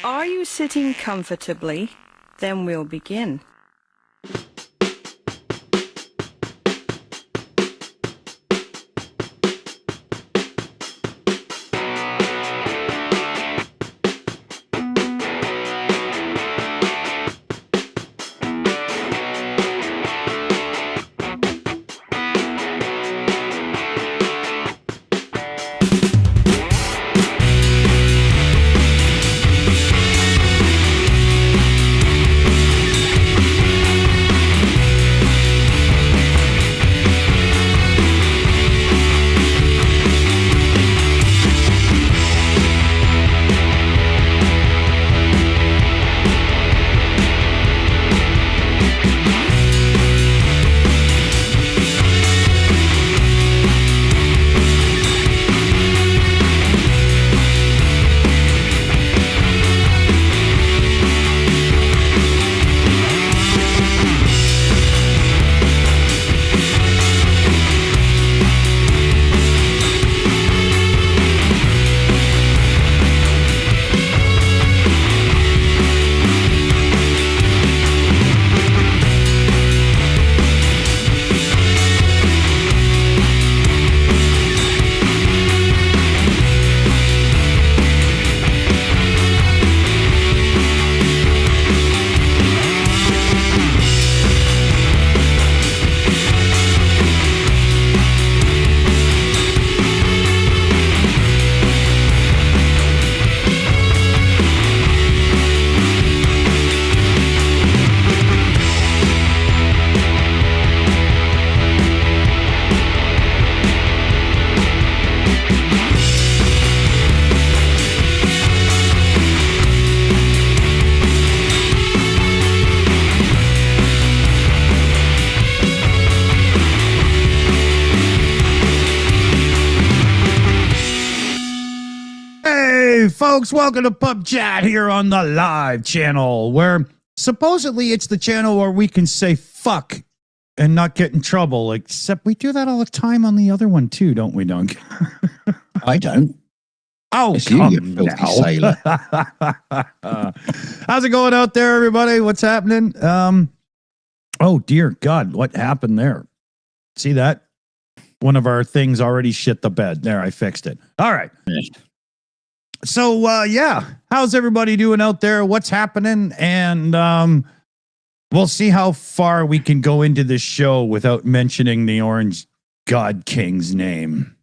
Are you sitting comfortably? Then we'll begin. Folks, welcome to Pubchat here on the live channel, where supposedly it's the channel where we can say fuck and not get in trouble, except we do that all the time on the other one too, don't we, Dunk? I don't. Oh, It's come you filthy now. sailor. How's it going out there, everybody? What's happening? Oh, dear God, what happened there? See that? One of our things already shit the bed. There, I fixed it. All right. So, yeah, how's everybody doing out there? What's happening? And we'll see how far we can go into this show without mentioning the Orange God King's name.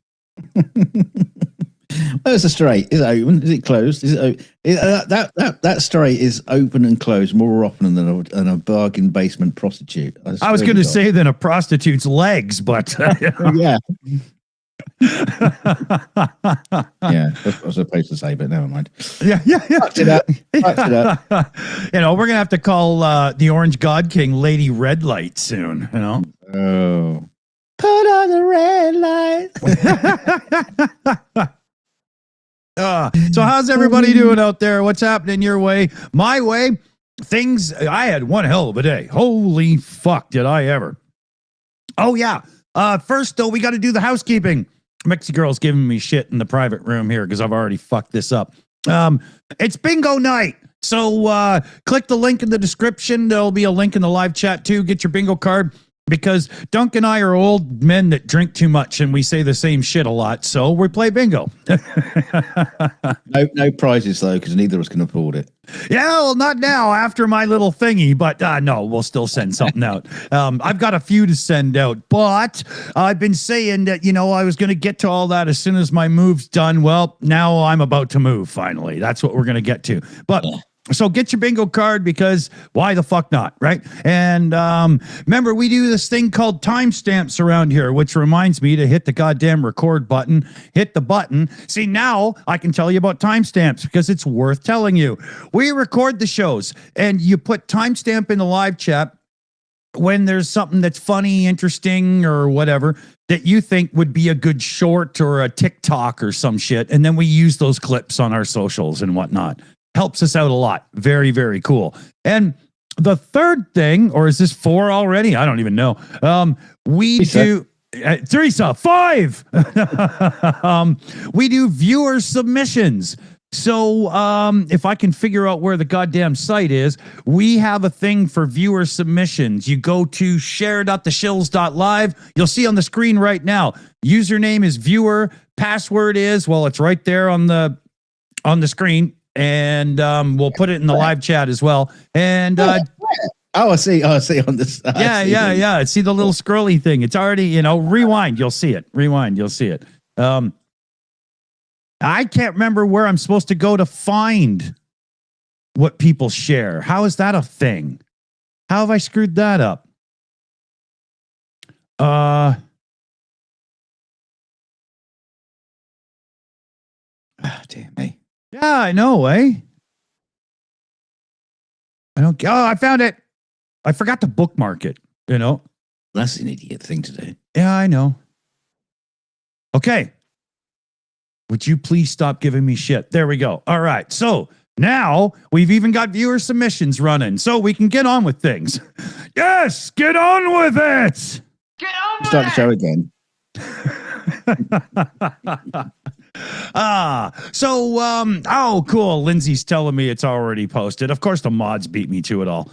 Oh, it's a straight. Is it open? Is it closed? Is it open? That straight is open and closed more often than a bargain basement prostitute. I was going to say than a prostitute's legs, but yeah. Yeah, that's what I was supposed to say, but never mind. Yeah. Fucked it up. You know, we're gonna have to call the Orange God King Lady Red Light soon. You know. Oh, put on the red light. So how's everybody doing out there? What's happening your way? My way? Things. I had one hell of a day. Holy fuck, did I ever? Oh yeah. First though, we got to do the housekeeping. Mexi girl's giving me shit in the private room here because I've already fucked this up. It's bingo night. So click the link in the description. There'll be a link in the live chat too. Get your bingo card, because Dunk and I are old men that drink too much and we say the same shit a lot. So we play bingo. No prizes though, because neither of us can afford it. Yeah, well, not now after my little thingy, but no, we'll still send something out. I've got a few to send out, but I've been saying that, you know, I was going to get to all that as soon as my move's done. Well, now I'm about to move finally. That's what we're going to get to. But so get your bingo card, because why the fuck not, right? And remember, we do this thing called timestamps around here, which reminds me to hit the goddamn record button, hit the button. See, now I can tell you about timestamps because it's worth telling you. We record the shows and you put timestamp in the live chat when there's something that's funny, interesting, or whatever that you think would be a good short or a TikTok or some shit. And then we use those clips on our socials and whatnot. Helps us out a lot. Very, very cool. And the third thing, or is this 4 already? I don't even know. We do Teresa, 5. We do viewer submissions. So if I can figure out where the goddamn site is, we have a thing for viewer submissions. You go to share.theshills.live. You'll see on the screen right now. Username is viewer. Password is, well, it's right there on the screen. And we'll put it in the live chat as well. And I see on this. Yeah. See the little scrolly thing. It's already, rewind. You'll see it. You'll see it. I can't remember where I'm supposed to go to find what people share. How is that a thing? How have I screwed that up? Dear me. Yeah, I know, eh? I found it. I forgot to bookmark it, That's an idiot thing to do. Yeah, I know. Okay. Would you please stop giving me shit? There we go. All right. So now we've even got viewer submissions running, so we can get on with things. Yes, get on with it. Start the show again. Cool. Lindsay's telling me it's already posted. Of course, the mods beat me to it all.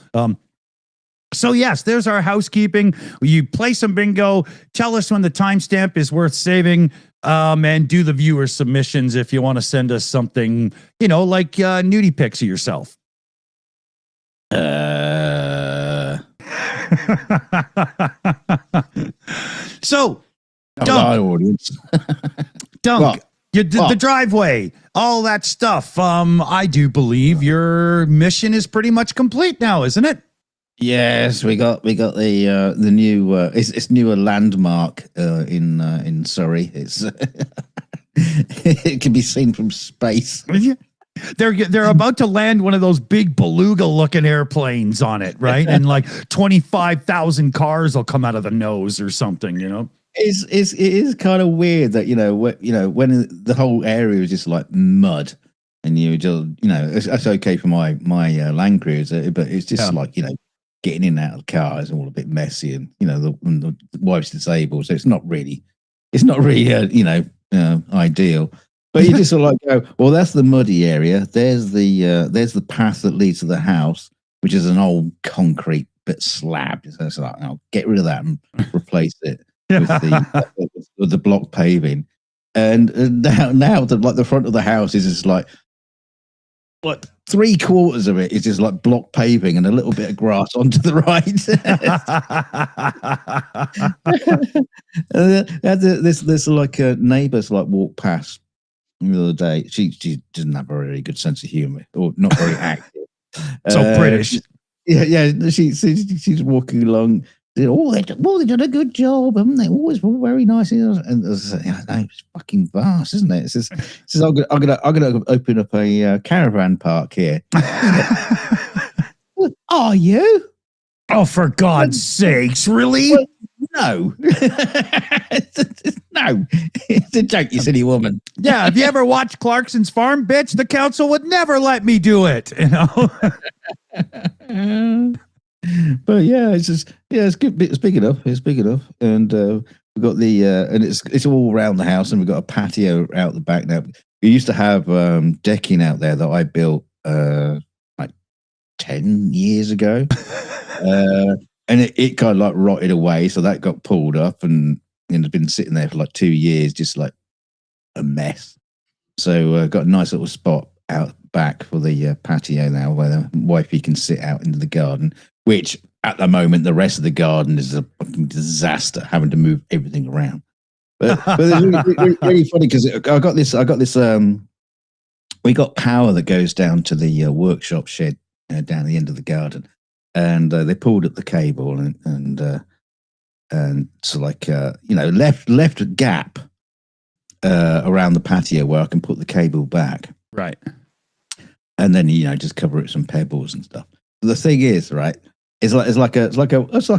So yes, there's our housekeeping. You play some bingo, tell us when the timestamp is worth saving, and do the viewer submissions if you want to send us something, like nudie pics of yourself. So, Dunk, audience. Dunk, the driveway, all that stuff. I do believe your mission is pretty much complete now, isn't it? Yes, we got the new it's newer landmark in Surrey. It's it can be seen from space. They're about to land one of those big beluga looking airplanes on it, right? And like 25,000 cars will come out of the nose or something, It is kind of weird that when the whole area is just like mud, and you just it's okay for my Land Cruiser, but it's just getting in and out of the car is all a bit messy, and the wife's disabled, so it's not really ideal. But you just sort of go, well, that's the muddy area. There's the path that leads to the house, which is an old concrete bit slab. So it's like, I'll get rid of that and replace it with the block paving. And now the front of the house is just like 3/4 of it is just like block paving and a little bit of grass onto the right. There's like neighbours walk past the other day. She doesn't have a very good sense of humour, or not very active. So British. Yeah. She's walking along. They've done a good job, haven't they? Always very nice. And it's fucking vast, isn't it? It says I'm gonna open up a caravan park here. Are you? Oh, for God's sakes, really? Well, no. No. It's a joke, you silly woman. Yeah, have you ever watched Clarkson's Farm, bitch? The council would never let me do it, But yeah, it's good. It's big enough. And we've got and it's all around the house, and we've got a patio out the back now. We used to have decking out there that I built like 10 years ago, and it kind of rotted away, so that got pulled up and it's been sitting there for 2 years, just like a mess. So got a nice little spot out back for the patio now, where the wifey can sit out into the garden. Which at the moment, the rest of the garden is a fucking disaster, having to move everything around. But it's really funny because I got this. We got power that goes down to the workshop shed down the end of the garden, and they pulled up the cable and so left a gap around the patio where I can put the cable back, right, and then just cover it with some pebbles and stuff. But the thing is, right. It's like a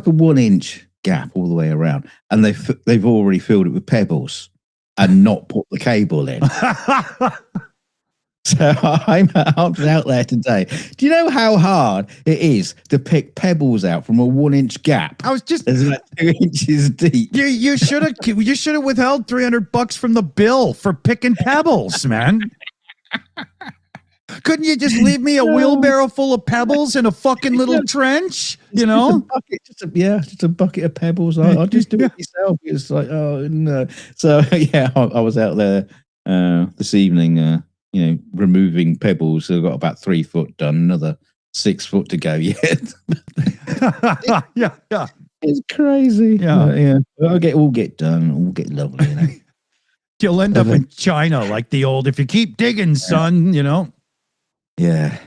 1 inch gap all the way around, and they've already filled it with pebbles and not put the cable in. So I'm out there today. Do you know how hard it is to pick pebbles out from a 1 inch gap? I was just it's like 2 inches deep. You should have withheld $300 from the bill for picking pebbles, man. Couldn't you just leave me a wheelbarrow full of pebbles in a fucking little trench? You know? Just a bucket of pebbles. I'll just do it myself. It's like, oh no. So yeah, I was out there this evening, removing pebbles. So I've got about 3 foot done, another 6 foot to go yet. Yeah. It's crazy. Yeah. I'll get done. All get lovely. You know? You'll end up in China like the old, if you keep digging, son, you know? Yeah.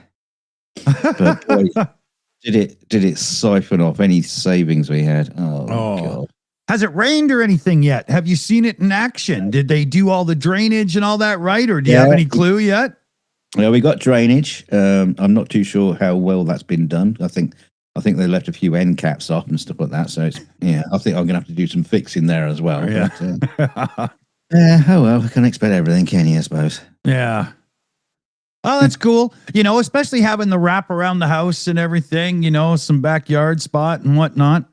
But boy, did it siphon off any savings we had? Oh. God. Has it rained or anything yet? Have you seen it in action? Did they do all the drainage and all that right? Or do you have any clue yet? Yeah, we got drainage. I'm not too sure how well that's been done. I think they left a few end caps off and stuff like that. So I think I'm gonna have to do some fixing there as well. Yeah. But, oh well, we can't expect everything, can you? I suppose. Yeah. Oh, that's cool. Especially having the wrap around the house and everything, some backyard spot and whatnot.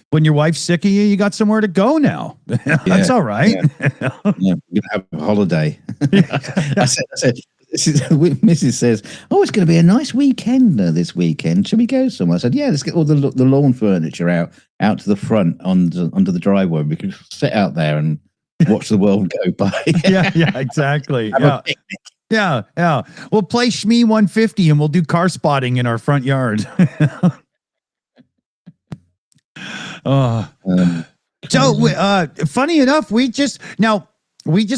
When your wife's sick of you, you got somewhere to go now. That's all right. Yeah, we're gonna have a holiday. I said, Mrs. says, "Oh, it's going to be a nice weekend this weekend. Should we go somewhere?" I said, "Yeah, let's get all the lawn furniture out to the front under the driveway. We can sit out there and watch the world go by." Yeah, exactly. Yeah. We'll play Shmee 150 and we'll do car spotting in our front yard. Funny enough, we just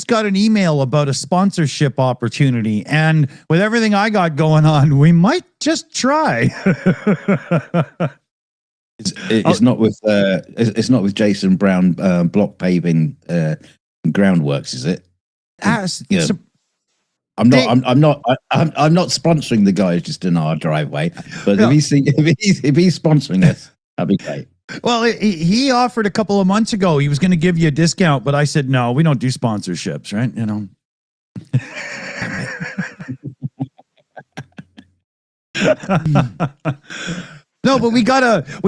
got an email about a sponsorship opportunity, and with everything I got going on, we might just try. It's not with Jason Brown block paving groundworks, is it? I'm not sponsoring the guys just in our driveway, but if he's sponsoring us, that'd be great. Well, he offered a couple of months ago he was going to give you a discount, but I said no, we don't do sponsorships, right? No, but we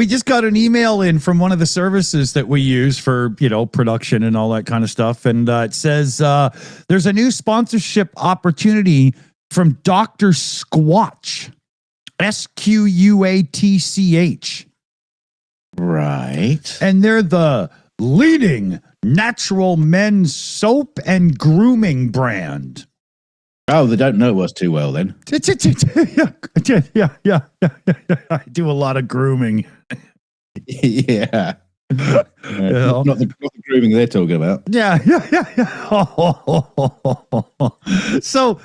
just got an email in from one of the services that we use for, production and all that kind of stuff. And it says there's a new sponsorship opportunity from Dr. Squatch, SQUATCH. Right. And they're the leading natural men's soap and grooming brand. Oh, they don't know us too well then. Yeah. I do a lot of grooming. Yeah. Not the grooming they're talking about. Yeah. So,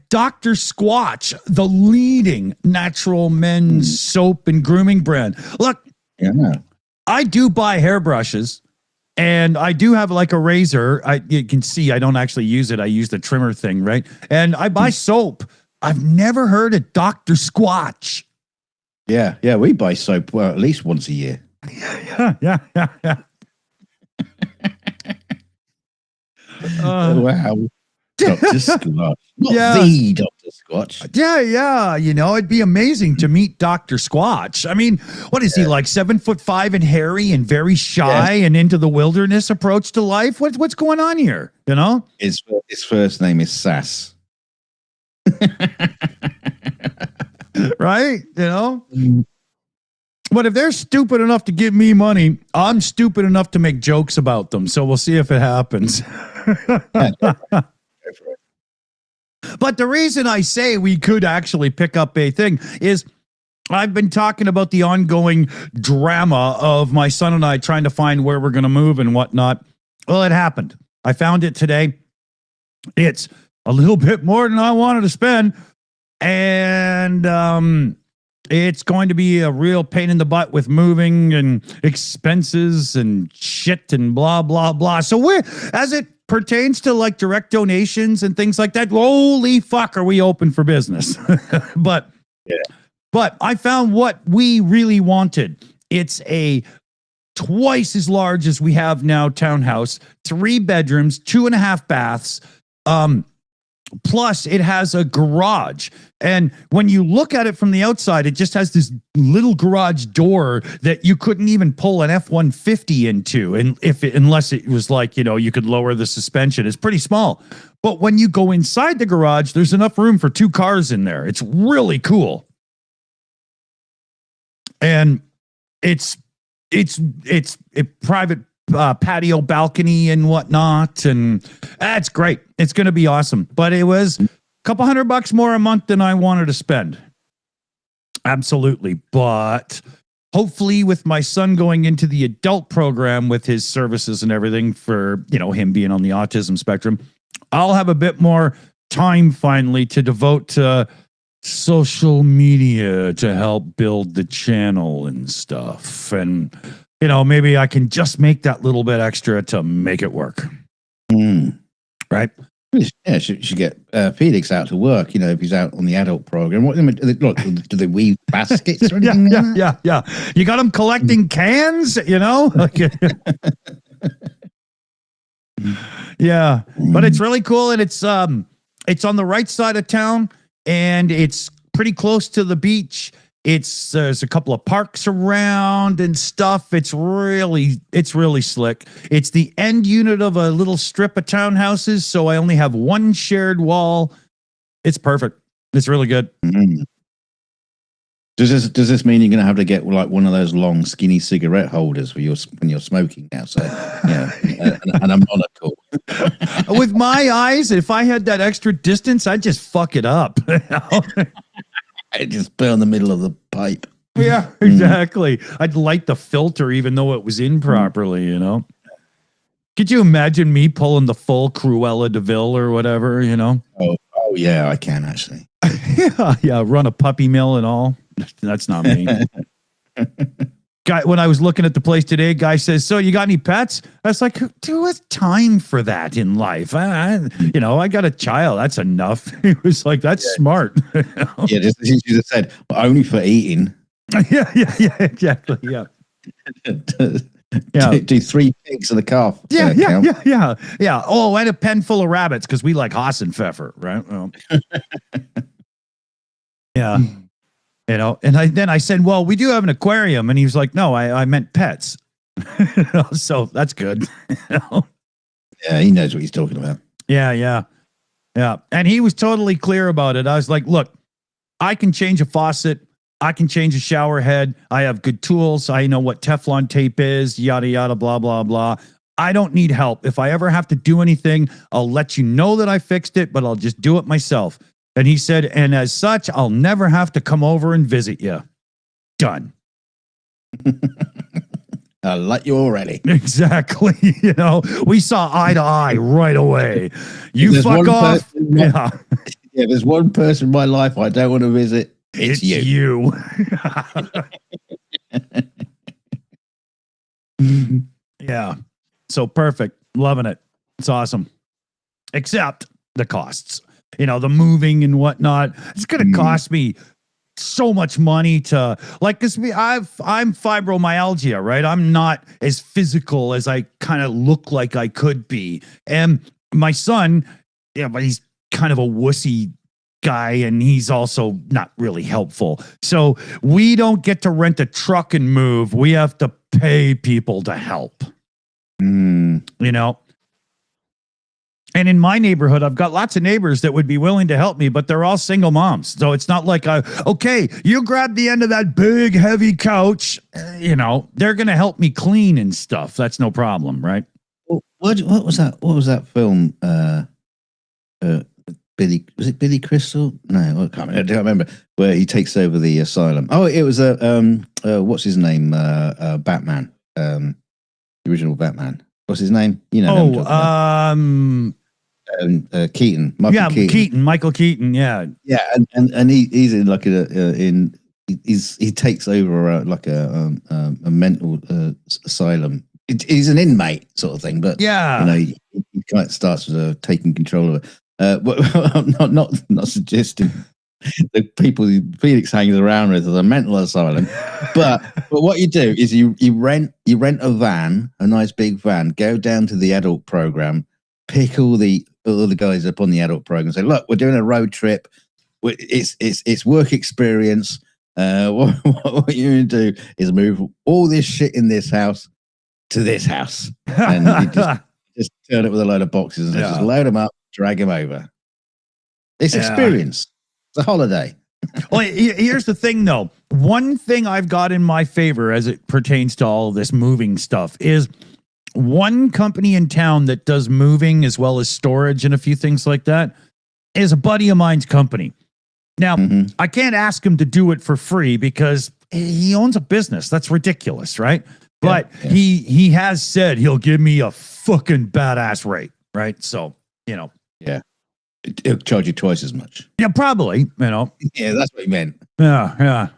Dr. Squatch, the leading natural men's soap and grooming brand. Look, I do buy hairbrushes. And I do have like a razor. You can see I don't actually use it. I use the trimmer thing, right? And I buy soap. I've never heard of Dr. Squatch. Yeah, we buy soap at least once a year. Yeah. Wow. Dr. Squatch. Not the Dr. Squatch. Yeah. It'd be amazing to meet Dr. Squatch. I mean, what is he, like 7'5" and hairy and very shy and into the wilderness approach to life? What's going on here? His first name is Sass. Right? But if they're stupid enough to give me money, I'm stupid enough to make jokes about them. So we'll see if it happens. But the reason I say we could actually pick up a thing is I've been talking about the ongoing drama of my son and I trying to find where we're going to move and whatnot. Well, it happened. I found it today. It's a little bit more than I wanted to spend. And it's going to be a real pain in the butt with moving and expenses and shit and blah, blah, blah. So as it pertains to like direct donations and things like that, holy fuck, are we open for business? But I found what we really wanted. It's a twice as large as we have now townhouse, 3 bedrooms, 2.5 baths, Plus, it has a garage. And when you look at it from the outside, it just has this little garage door that you couldn't even pull an F-150 into, and unless it was like, you could lower the suspension. It's pretty small. But when you go inside the garage, there's enough room for 2 cars in there. It's really cool. And it's a private patio balcony and whatnot, and that's great. It's going to be awesome. But it was a couple $100 more a month than I wanted to spend. Absolutely. But hopefully with my son going into the adult program with his services and everything for, him being on the autism spectrum, I'll have a bit more time finally to devote to social media to help build the channel and stuff. And maybe I can just make that little bit extra to make it work. Right? Yeah, should get Felix out to work, if he's out on the adult program. What do they weave baskets or anything? Yeah. You got him collecting cans, Yeah. But it's really cool, and it's on the right side of town, and it's pretty close to the beach. There's a couple of parks around and stuff. It's really slick. It's the end unit of a little strip of townhouses, so I only have one shared wall. It's perfect. It's really good. Mm-hmm. Does this mean you're going to have to get like one of those long, skinny cigarette holders when you're smoking now? So and a monocle. With my eyes, if I had that extra distance, I'd just fuck it up. It just burn the middle of the pipe. Yeah, exactly. I'd light the filter even though it was in properly, Could you imagine me pulling the full Cruella de Vil or whatever, Oh yeah, I can actually. Yeah, run a puppy mill and all. That's not me. Guy, when I was looking at the place today, guy says, "So you got any pets?" I was like, "Who has time for that in life? I got a child. That's enough." He was like, "That's smart." Yeah, just as you just said, but only for eating. Yeah, exactly. Yeah. Do 3 pigs and a calf. Yeah. Oh, and a pen full of rabbits because we like Hassenpfeffer, right? Well, yeah. And I said, "Well, we do have an aquarium," and he was like, "No, I meant pets." So that's good. Yeah, he knows what he's talking about. Yeah. And he was totally clear about it. I was like, "Look, I can change a faucet. I can change a shower head. I have good tools. I know what Teflon tape is, yada, yada, blah, blah, blah. I don't need help. If I ever have to do anything, I'll let you know that I fixed it, but I'll just do it myself." And he said, "And as such, I'll never have to come over and visit you." Done. I like you already. Exactly. We saw eye to eye right away. You fuck off. Yeah, there's one person in my life I don't want to visit. It's you. Yeah. So perfect. Loving it. It's awesome. Except the costs. The moving and whatnot. It's going to cost me so much money to because I'm fibromyalgia, right? I'm not as physical as I kind of look like I could be. And my son, but he's kind of a wussy guy, and he's also not really helpful. So we don't get to rent a truck and move. We have to pay people to help. And in my neighborhood, I've got lots of neighbors that would be willing to help me, but they're all single moms. So it's not like, okay, you grab the end of that big, heavy couch. They're going to help me clean and stuff. That's no problem, right? What was that? What was that film? Was it Billy Crystal? No, I can't remember. Where he takes over the asylum. Oh, it was what's his name? Batman. The original Batman. What's his name? Keaton. Michael Keaton. Yeah. Yeah, and he's in like he takes over a mental asylum. He's an inmate sort of thing, but he kind of starts taking control of it. I'm not suggesting the people Felix hangs around with as a mental asylum, but what you do is you rent a van, a nice big van, go down to the adult program, pick all the all the guys up on the adult program. Say, look, we're doing a road trip. It's work experience. What you're going to do is move all this shit in this house to this house, and you just turn it with a load of boxes and just load them up, drag them over. It's experience. It's a holiday. Well, here's the thing, though. One thing I've got in my favor as it pertains to all this moving stuff is one company in town that does moving as well as storage and a few things like that is a buddy of mine's company. Now, I can't ask him to do it for free because he owns a business. That's ridiculous, right? But he has said he'll give me a fucking badass rate, right? So, you know. Yeah. It'll charge you twice as much. Yeah, probably, you know. Yeah, that's what he meant. Yeah.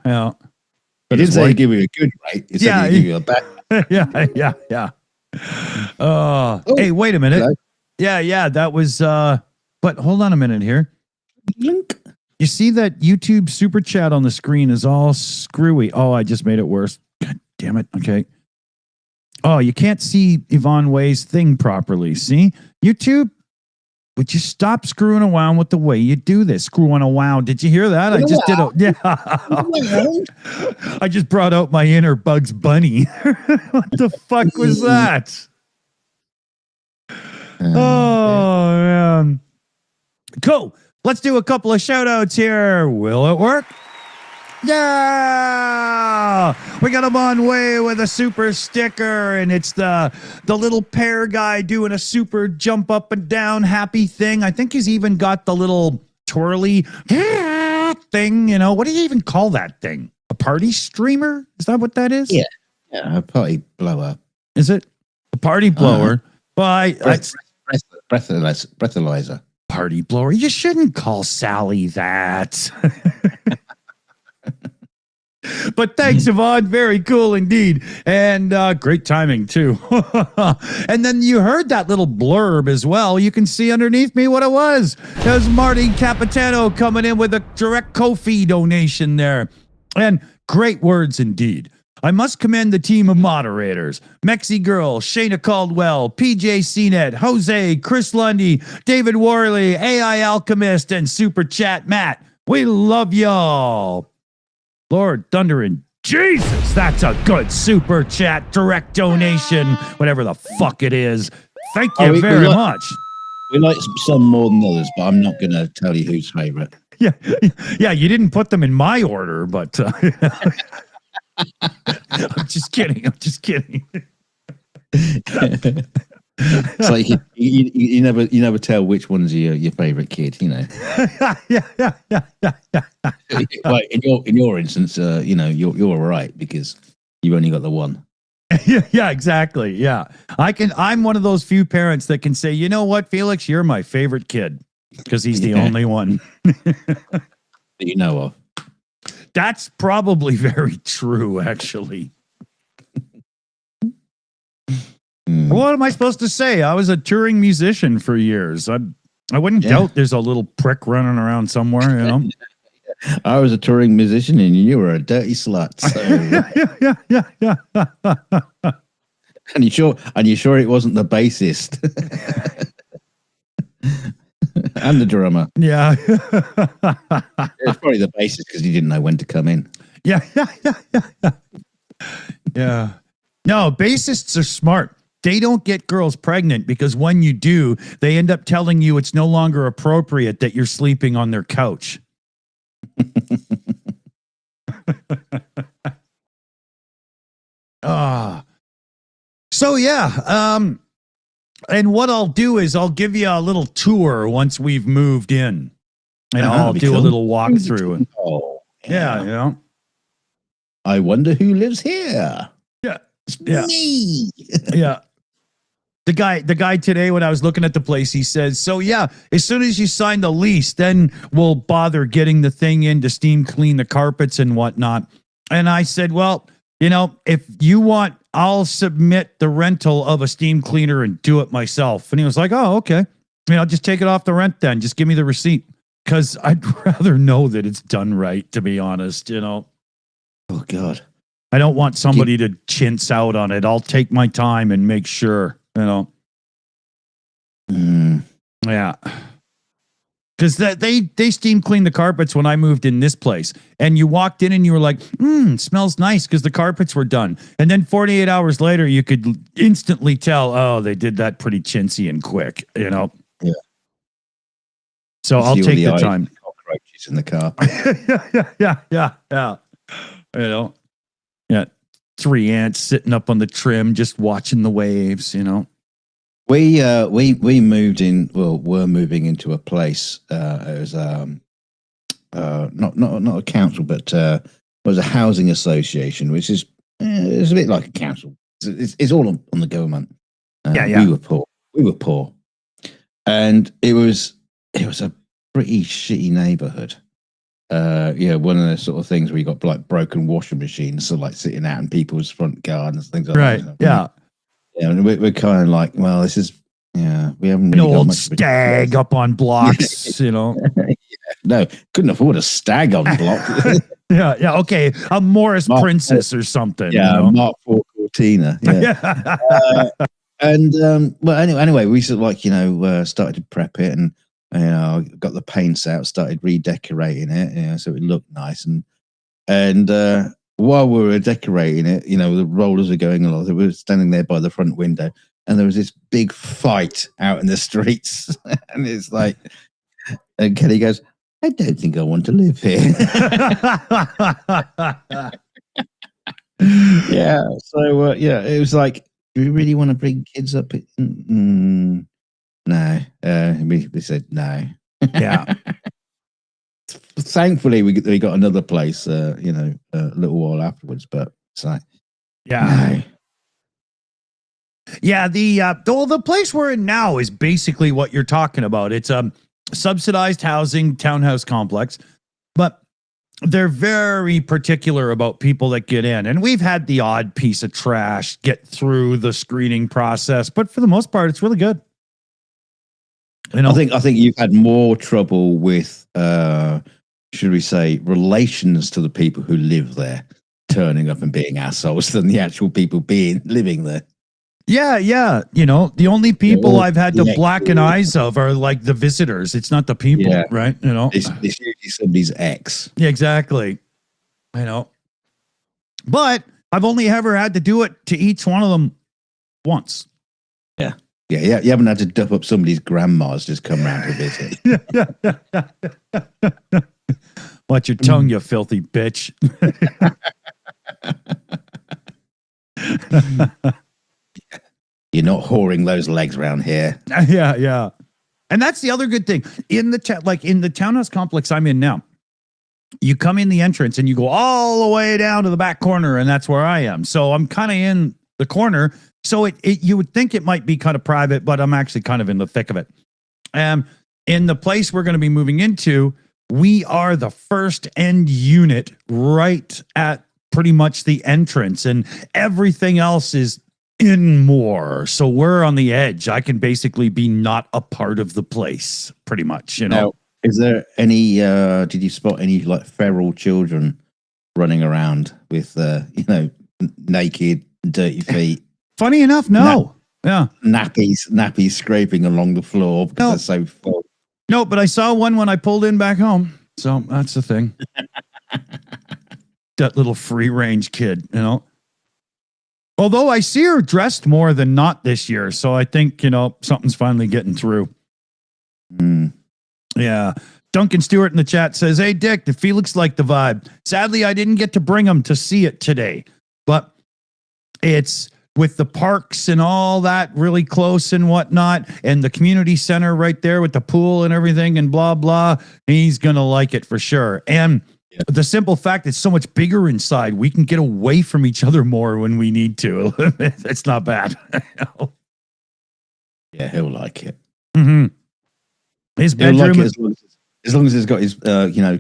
He didn't say he'd give you a good rate. He said he'd give you a bad Yeah. Hey, wait a minute. Hello? Yeah, that was, but hold on a minute here. Link. You see that YouTube super chat on the screen is all screwy. Oh, I just made it worse. God damn it. Okay. Oh, you can't see Yvonne Way's thing properly. See? YouTube, would you stop screwing around with the way you do this? Screwing around. Did you hear that? I just did I just brought out my inner Bugs Bunny. What the fuck was that? Oh, man. Cool. Let's do a couple of shout outs here. Will it work? Yeah, we got him on way with a super sticker, and it's the little pear guy doing a super jump up and down happy thing. I think he's even got the little twirly thing. You know, what do you even call that thing? A party streamer? Is that what that is? Yeah, a party blower. Is it a party blower? Well, breathalyzer. Party blower. You shouldn't call Sally that. But thanks, Yvonne. Very cool indeed. And great timing, too. And then you heard that little blurb as well. You can see underneath me what it was. There's Marty Capitano coming in with a direct Ko-fi donation there. And great words indeed. I must commend the team of moderators. Mexi Girl, Shayna Caldwell, PJ CNET, Jose, Chris Lundy, David Worley, AI Alchemist, and Super Chat Matt. We love y'all. Lord Thunder and Jesus, that's a good super chat, direct donation, whatever the fuck it is. Thank you very much. We like some more than others, but I'm not going to tell you who's favorite. Yeah, you didn't put them in my order, but I'm just kidding. It's like you never tell which one's your favorite kid, you know. Yeah. Like in your instance, you're all right because you've only got the one. Yeah, exactly. Yeah, I'm one of those few parents that can say, you know what, Felix, you're my favorite kid because he's the only one that you know of. That's probably very true, actually. What am I supposed to say? I was a touring musician for years. I wouldn't doubt there's a little prick running around somewhere, you know. I was a touring musician and you were a dirty slut. So. Yeah. And you sure it wasn't the bassist and the drummer? Yeah. It's probably the bassist because he didn't know when to come in. Yeah. No, bassists are smart. They don't get girls pregnant because when you do, they end up telling you it's no longer appropriate that you're sleeping on their couch. So yeah, and what I'll do is I'll give you a little tour once we've moved in, and I'll do a little walkthrough. Yeah, you know. I wonder who lives here. It's me. Yeah. The guy today, when I was looking at the place, he says, so yeah, as soon as you sign the lease, then we'll bother getting the thing in to steam clean the carpets and whatnot. And I said, well, you know, if you want, I'll submit the rental of a steam cleaner and do it myself. And he was like, oh, okay. I'll just take it off the rent then. Just give me the receipt. Because I'd rather know that it's done right, to be honest, you know. Oh, God. I don't want somebody to chintz out on it. I'll take my time and make sure, you know. Yeah. Because they steam cleaned the carpets when I moved in this place. And you walked in and you were like, smells nice because the carpets were done. And then 48 hours later, you could instantly tell, oh, they did that pretty chintzy and quick, you know? Yeah. So I'll take the time. Cockroaches in the carpet. Yeah. You know? Yeah. 3 ants sitting up on the trim, just watching the waves, you know? We moved in. Well, we're moving into a place. It was not a council, but it was a housing association, which is it's a bit like a council. It's all on the government. Yeah. We were poor, and it was a pretty shitty neighborhood. One of those sort of things where you got like broken washing machines, so like sitting out in people's front gardens, things like that. Right. Yeah. Yeah, and we're kind of like, well, this is, we haven't really an got old much stag up on blocks, you know. No, couldn't afford a stag on block. Yeah, okay, a Morris Princess or something. Yeah, you know? Mark IV Cortina. Yeah, well, anyway, we sort of like started to prep it and got the paints out, started redecorating it, so it looked nice and. While we were decorating it, the rollers were going along. We were standing there by the front window, and there was this big fight out in the streets. And it's like, and Kelly goes, "I don't think I want to live here." Yeah. So it was like, do we really want to bring kids up? No. We said no. Yeah. Thankfully, we got another place, a little while afterwards. But it's like, yeah, no. Yeah. The place we're in now is basically what you're talking about. It's a subsidized housing townhouse complex, but they're very particular about people that get in. And we've had the odd piece of trash get through the screening process, but for the most part, it's really good. I think you've had more trouble with, should we say, relations to the people who live there turning up and being assholes than the actual people living there. Yeah. The only people I've had to blacken eyes of are like the visitors. It's not the people, right? It's usually somebody's ex. Yeah, exactly. But I've only ever had to do it to each one of them once. Yeah. You haven't had to duff up somebody's grandma's just come round to visit. Watch your tongue, you filthy bitch. You're not whoring those legs around here. Yeah. And that's the other good thing. In the townhouse complex I'm in now, you come in the entrance and you go all the way down to the back corner, and that's where I am. So I'm kind of in the corner. So you would think it might be kind of private, but I'm actually kind of in the thick of it. In the place we're going to be moving into, we are the first end unit right at pretty much the entrance, and everything else is in more. So we're on the edge. I can basically be not a part of the place, pretty much, Now, is there any, did you spot any like feral children running around with, naked, dirty feet? Funny enough, no. Yeah. Nappies scraping along the floor because they're so full. No, but I saw one when I pulled in back home. So that's the thing. That little free range kid, Although I see her dressed more than not this year. So I think, something's finally getting through. Yeah. Duncan Stewart in the chat says, "Hey, Dick, the Felix liked the vibe. Sadly, I didn't get to bring him to see it today. But it's with the parks and all that really close and whatnot, and the community center right there with the pool and everything and blah, blah. He's going to like it for sure. And the simple fact it's so much bigger inside, we can get away from each other more when we need to. It's not bad." Yeah, he'll like it. Mm-hmm. His bedroom, like it as long as he's got his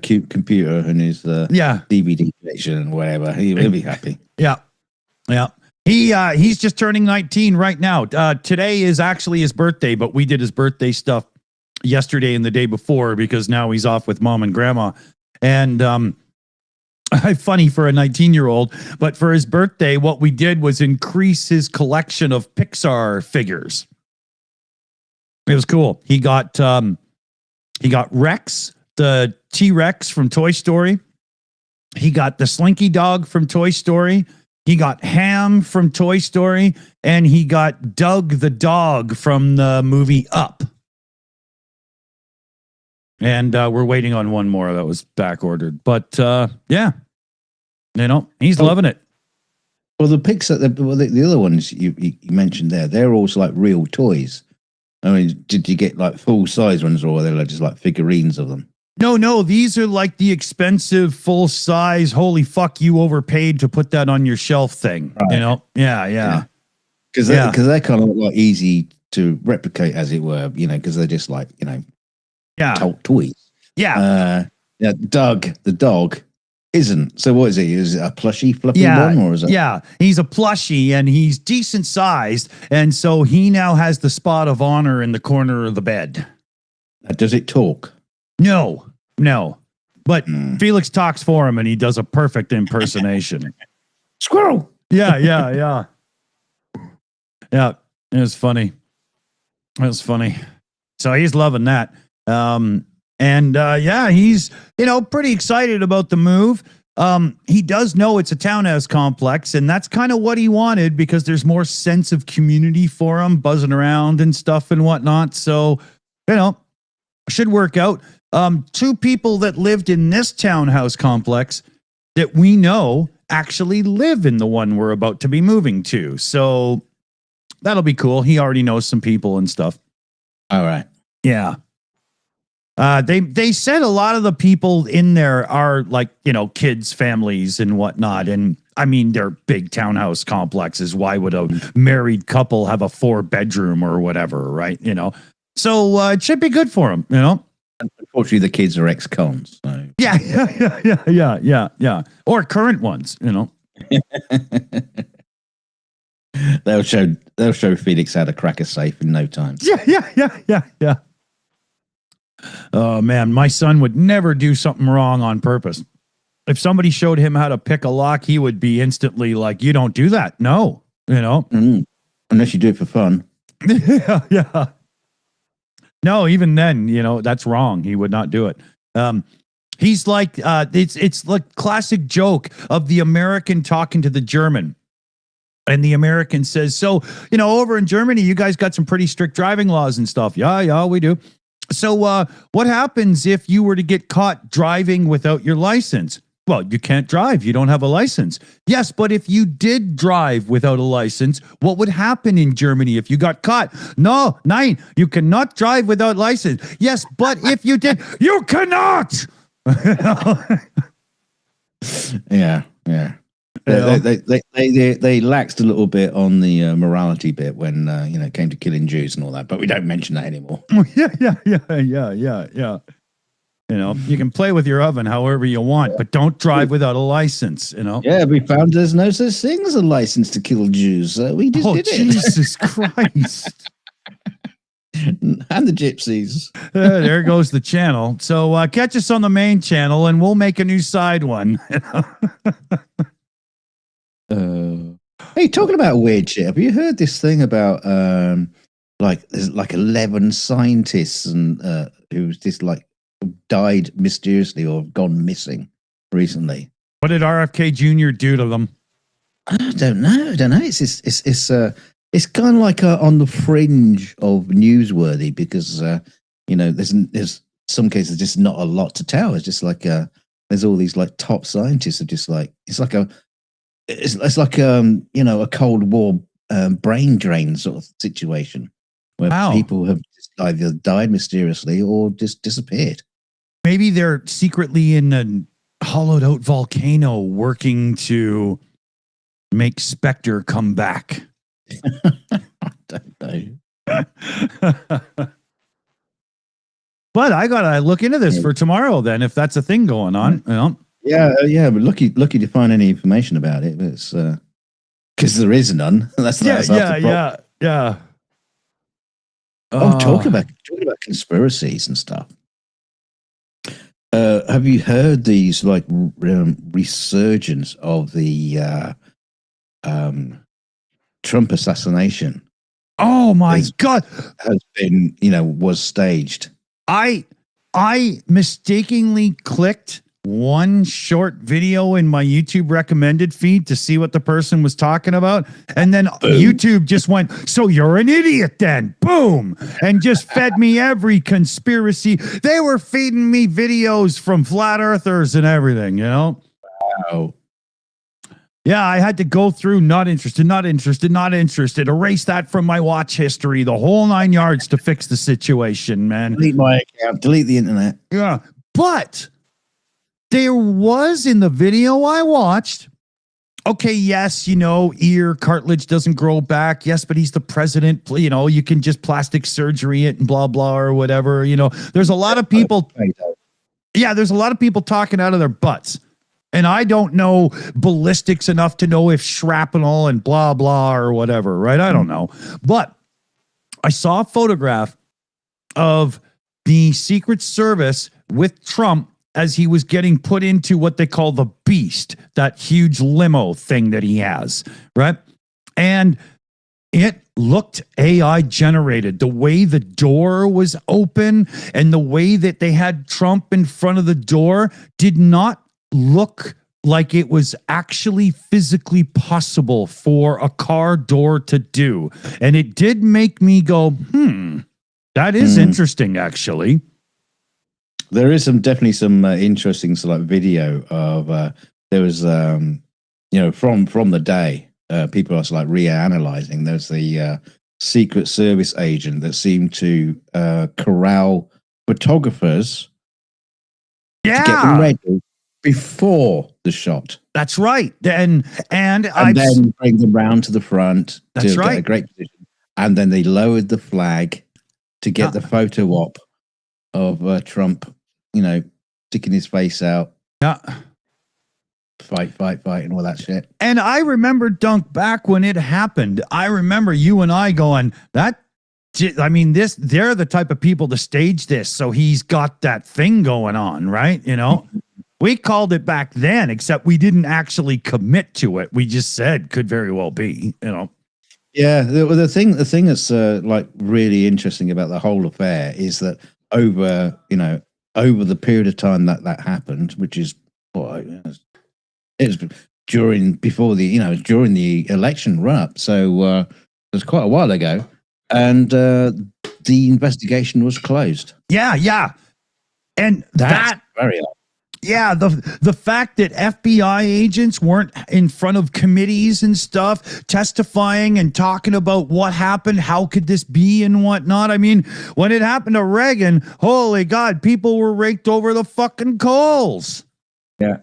cute computer and his DVD collection and whatever, he'll be happy. Yeah. He's just turning 19 right now. Today is actually his birthday, but we did his birthday stuff yesterday and the day before because now he's off with mom and grandma. And funny for a 19-year-old, but for his birthday, what we did was increase his collection of Pixar figures. It was cool. He got Rex, the T-Rex from Toy Story. He got the Slinky Dog from Toy Story. He got Ham from Toy Story, and he got Doug the dog from the movie Up. And we're waiting on one more that was back ordered. But yeah, he's loving it. Well, the Pixar, the other ones you mentioned there, they're also like real toys. I mean, did you get like full size ones, or are they just like figurines of them? No, these are like the expensive full size. Holy fuck, you overpaid to put that on your shelf thing. Right. Yeah. Because they're kind of like easy to replicate, as it were. Because they're just like toys. Yeah. Doug the dog isn't. So what is he? Is it a plushy, fluffy one, or is it? Yeah, he's a plushie and he's decent sized, and so he now has the spot of honor in the corner of the bed. Does it talk? No. But Felix talks for him, and he does a perfect impersonation. Squirrel. Yeah. It was funny. So he's loving that. He's pretty excited about the move. He does know it's a townhouse complex, and that's kind of what he wanted because there's more sense of community for him, buzzing around and stuff and whatnot. So, should work out. Two people that lived in this townhouse complex that we know actually live in the one we're about to be moving to. So that'll be cool. He already knows some people and stuff. All right. Yeah. They said a lot of the people in there are like, kids, families and whatnot. And I mean, they're big townhouse complexes. Why would a married couple have a 4-bedroom or whatever? Right. So it should be good for them, Unfortunately, the kids are ex-cons. So. Yeah. Or current ones, They'll show Felix how to crack a safe in no time. Yeah. Oh man, my son would never do something wrong on purpose. If somebody showed him how to pick a lock, he would be instantly like, "You don't do that." No, unless you do it for fun. Yeah. No, even then, that's wrong. He would not do it. He's like, it's like classic joke of the American talking to the German. And the American says, so, over in Germany, you guys got some pretty strict driving laws and stuff. Yeah, we do. So what happens if you were to get caught driving without your license? Well, you can't drive. You don't have a license. Yes, but if you did drive without a license, what would happen in Germany if you got caught? No, nein, you cannot drive without license. Yes, but if you did, you cannot. Yeah. They laxed a little bit on the morality bit when it came to killing Jews and all that, but we don't mention that anymore. Yeah. You can play with your oven however you want, but don't drive without a license. Yeah, we found there's no such thing as a license to kill Jews. We just did it. Jesus Christ. And the gypsies. There goes the channel. So catch us on the main channel, and we'll make a new side one. Hey, talking about weird shit, have you heard this thing about there's like 11 scientists and who's just like died mysteriously or gone missing recently? What did RFK Jr. do to them? I don't know. It's kind of like on the fringe of newsworthy because there's some cases just not a lot to tell. It's just like there's all these like top scientists are just like it's like a Cold War brain drain sort of situation where people have just either died mysteriously or just disappeared. Maybe they're secretly in a hollowed out volcano working to make Spectre come back. I don't know. But I gotta look into this for tomorrow then, if that's a thing going on. Yeah, but lucky to find any information about it. It's because there is none. That's yeah. Talking about conspiracies and stuff. Have you heard these like resurgence of the Trump assassination? Oh my God. has been, was staged. I mistakenly clicked one short video in my YouTube recommended feed to see what the person was talking about. And then YouTube just went, so you're an idiot then. Boom. And just fed me every conspiracy. They were feeding me videos from flat earthers and everything, Wow. Yeah, I had to go through not interested, erase that from my watch history, the whole 9 yards to fix the situation, man. Delete my account, delete the internet. Yeah, but there was in the video I watched, okay, yes, ear cartilage doesn't grow back. Yes, but he's the president. You can just plastic surgery it and blah, blah, or whatever. There's a lot of people. Yeah, there's a lot of people talking out of their butts. And I don't know ballistics enough to know if shrapnel and blah, blah, or whatever, right? I don't know. But I saw a photograph of the Secret Service with Trump as he was getting put into what they call the Beast, that huge limo thing that he has, right? And it looked AI generated. The way the door was open and the way that they had Trump in front of the door did not look like it was actually physically possible for a car door to do. And it did make me go, that is interesting, actually. There is definitely some interesting video of there was from the day people are reanalyzing. There's the Secret Service agent that seemed to corral photographers to get them ready before the shot. That's right. And then bring them round to the front to get a great position. And then they lowered the flag to get the photo op of Trump, sticking his face out. Yeah. Fight, and all that shit. And I remember, Dunk, back when it happened, I remember you and I going, they're the type of people to stage this. So he's got that thing going on, right? We called it back then, except we didn't actually commit to it. We just said could very well be, Yeah, the thing that's really interesting about the whole affair is that over the period of time that happened, which is it was during the election run up, so it was quite a while ago, and the investigation was closed. Yeah, and that's very odd. Yeah, the fact that FBI agents weren't in front of committees and stuff, testifying and talking about what happened, how could this be and whatnot. I mean, when it happened to Reagan, holy God, people were raked over the fucking coals. Yeah.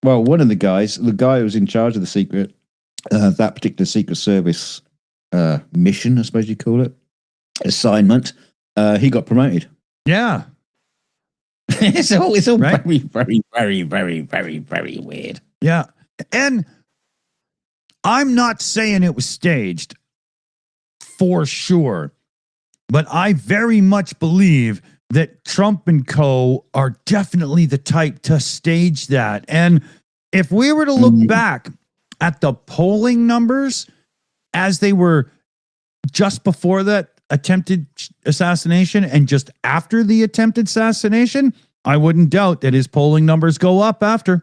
Well, one of the guy who was in charge of the that particular Secret Service mission, I suppose you call it, assignment, he got promoted. Yeah. it's all right? very, very, very, very, very, very weird. Yeah. And I'm not saying it was staged for sure, but I very much believe that Trump and co are definitely the type to stage that. And if we were to look back at the polling numbers as they were just before that attempted assassination and just after the attempted assassination, I wouldn't doubt that his polling numbers go up after.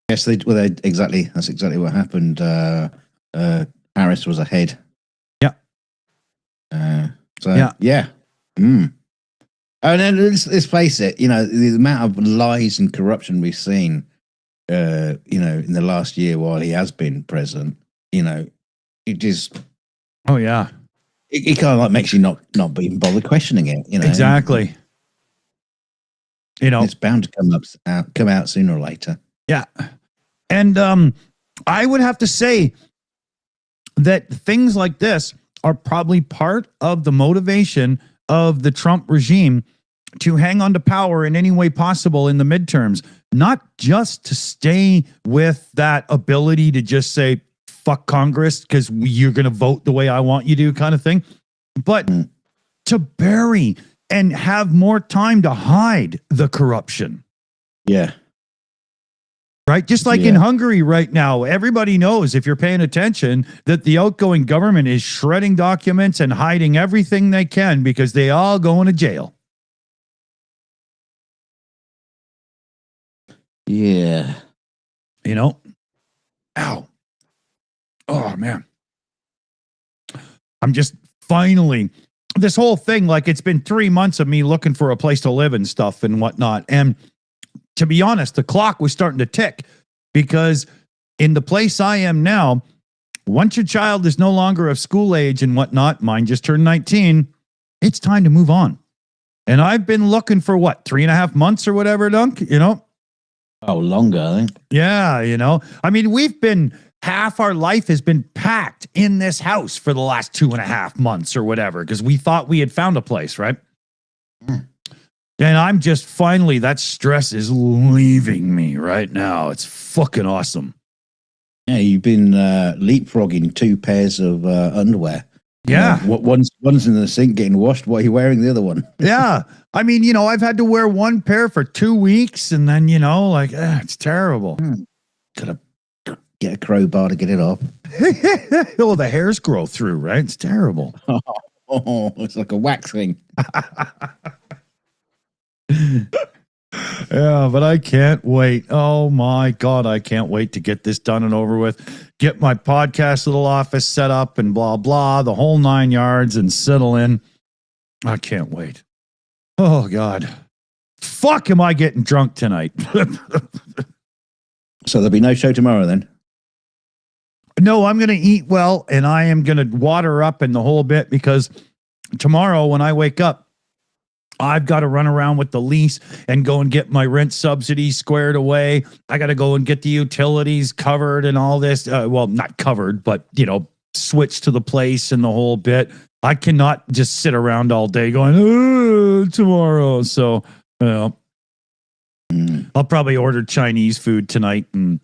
Yes, that's exactly what happened. Harris was ahead. Yeah. Yeah. And then let's face it, the amount of lies and corruption we've seen, in the last year while he has been president, it just. Oh, yeah. It kind of makes you not even bother questioning it, Exactly. It's bound to come out sooner or later. Yeah. And I would have to say that things like this are probably part of the motivation of the Trump regime to hang on to power in any way possible in the midterms, not just to stay with that ability to just say, fuck Congress because you're going to vote the way I want you to kind of thing, but to bury and have more time to hide the corruption. Yeah. Right? Just like in Hungary right now, everybody knows, if you're paying attention, that the outgoing government is shredding documents and hiding everything they can because they all going to jail. Yeah. You know? Ow. Oh, man. I'm just finally, this whole thing, like, it's been 3 months of me looking for a place to live and stuff and whatnot. And to be honest, the clock was starting to tick, because in the place I am now, once your child is no longer of school age and whatnot, mine just turned 19, it's time to move on. And I've been looking for 3.5 months or whatever, Dunk, you know? Oh, longer, I think. Yeah, you know? I mean, half our life has been packed in this house for the last 2.5 months or whatever, because we thought we had found a place, right? And I'm just finally, that stress is leaving me right now. It's fucking awesome. Yeah, you've been leapfrogging 2 pairs of underwear. Yeah. One's in the sink getting washed. What are you wearing the other one? Yeah. I mean, you know, I've had to wear 1 pair for 2 weeks, and then, you know, like, it's terrible. Gotta get a crowbar to get it off. Oh, the hairs grow through, right? It's terrible. Oh, it's like a wax thing. Yeah, but I can't wait. Oh my God, I can't wait to get this done and over with. Get my podcast little office set up and blah, blah, the whole 9 yards, and settle in. I can't wait. Oh God. Fuck, am I getting drunk tonight? So there'll be no show tomorrow then? No, I'm going to eat well, and I am going to water up in the whole bit, because tomorrow when I wake up, I've got to run around with the lease and go and get my rent subsidy squared away. I got to go and get the utilities covered and all this. Well, not covered, but, you know, switch to the place and the whole bit. I cannot just sit around all day going, tomorrow. So, I'll probably order Chinese food tonight and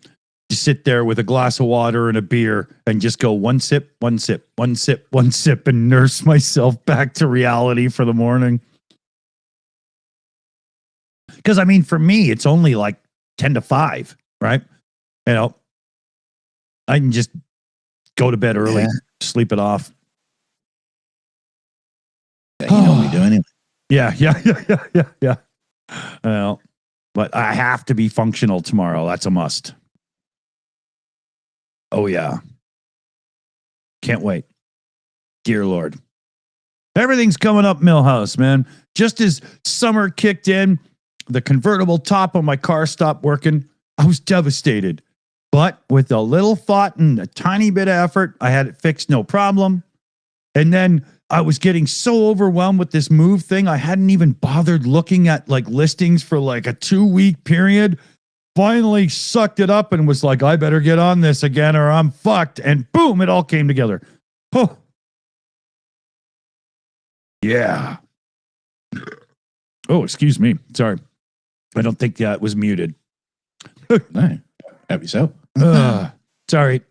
just sit there with a glass of water and a beer and just go 1 sip, 1 sip, 1 sip, 1 sip, and nurse myself back to reality for the morning. Because, I mean, for me, it's only like 10 to 5, right? You know, I can just go to bed early, sleep it off. Yeah, you know what we do anyway. Yeah. Well, but I have to be functional tomorrow. That's a must. Oh, yeah. Can't wait. Dear Lord. Everything's coming up, Millhouse, man. Just as summer kicked in, the convertible top on my car stopped working. I was devastated. But with a little thought and a tiny bit of effort, I had it fixed, no problem. And then I was getting so overwhelmed with this move thing, I hadn't even bothered looking at like listings for like a 2-week period. Finally sucked it up and was like, I better get on this again or I'm fucked. And boom, it all came together. Oh. Yeah. Oh, excuse me. Sorry. I don't think that was muted. No, help yourself. Sorry.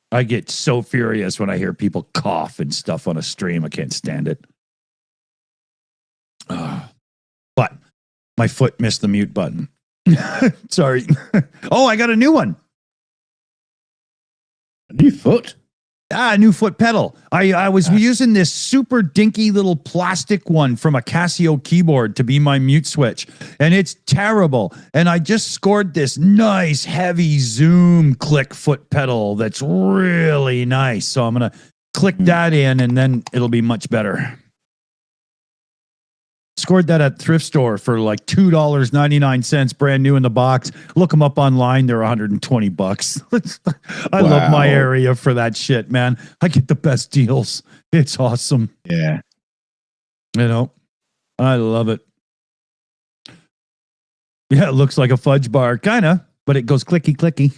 I get so furious when I hear people cough and stuff on a stream. I can't stand it. But my foot missed the mute button. Sorry. Oh, I got a new one. A new foot? A new foot pedal. I was using this super dinky little plastic one from a Casio keyboard to be my mute switch, and it's terrible. And I just scored this nice heavy zoom click foot pedal that's really nice. So I'm going to click that in, and then it'll be much better. Scored that at thrift store for like $2.99, brand new in the box. Look them up online. They're $120. I love my area for that shit, man. I get the best deals. It's awesome. Yeah. You know, I love it. Yeah, it looks like a fudge bar, kind of, but it goes clicky, clicky.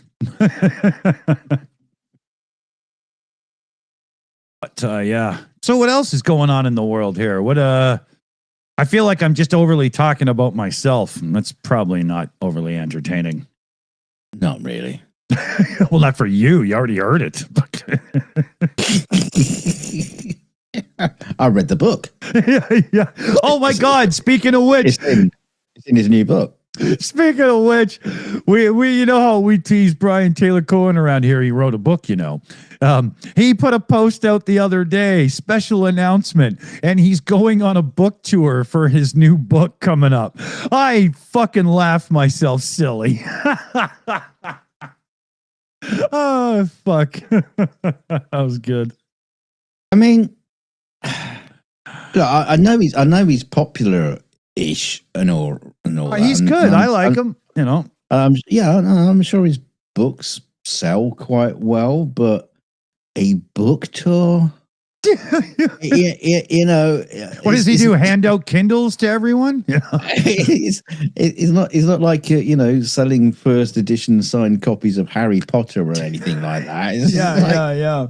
But yeah. So what else is going on in the world here? I feel like I'm just overly talking about myself. And that's probably not overly entertaining. Not really. Well, not for you. You already heard it. I read the book. Yeah. Oh my God. Speaking of which, it's in his new book. Speaking of which, we you know how we tease Brian Taylor Cohen around here. He wrote a book, you know. He put a post out the other day, special announcement, and he's going on a book tour for his new book coming up. I fucking laughed myself silly. Oh fuck. That was good. I mean, look, I know he's popular-ish and all. He's good. I like him. You know. Yeah, I'm sure his books sell quite well, but a book tour. You know, what does he do? Hand out Kindles to everyone? Yeah. He's not like you know, selling first edition signed copies of Harry Potter or anything like that. Yeah.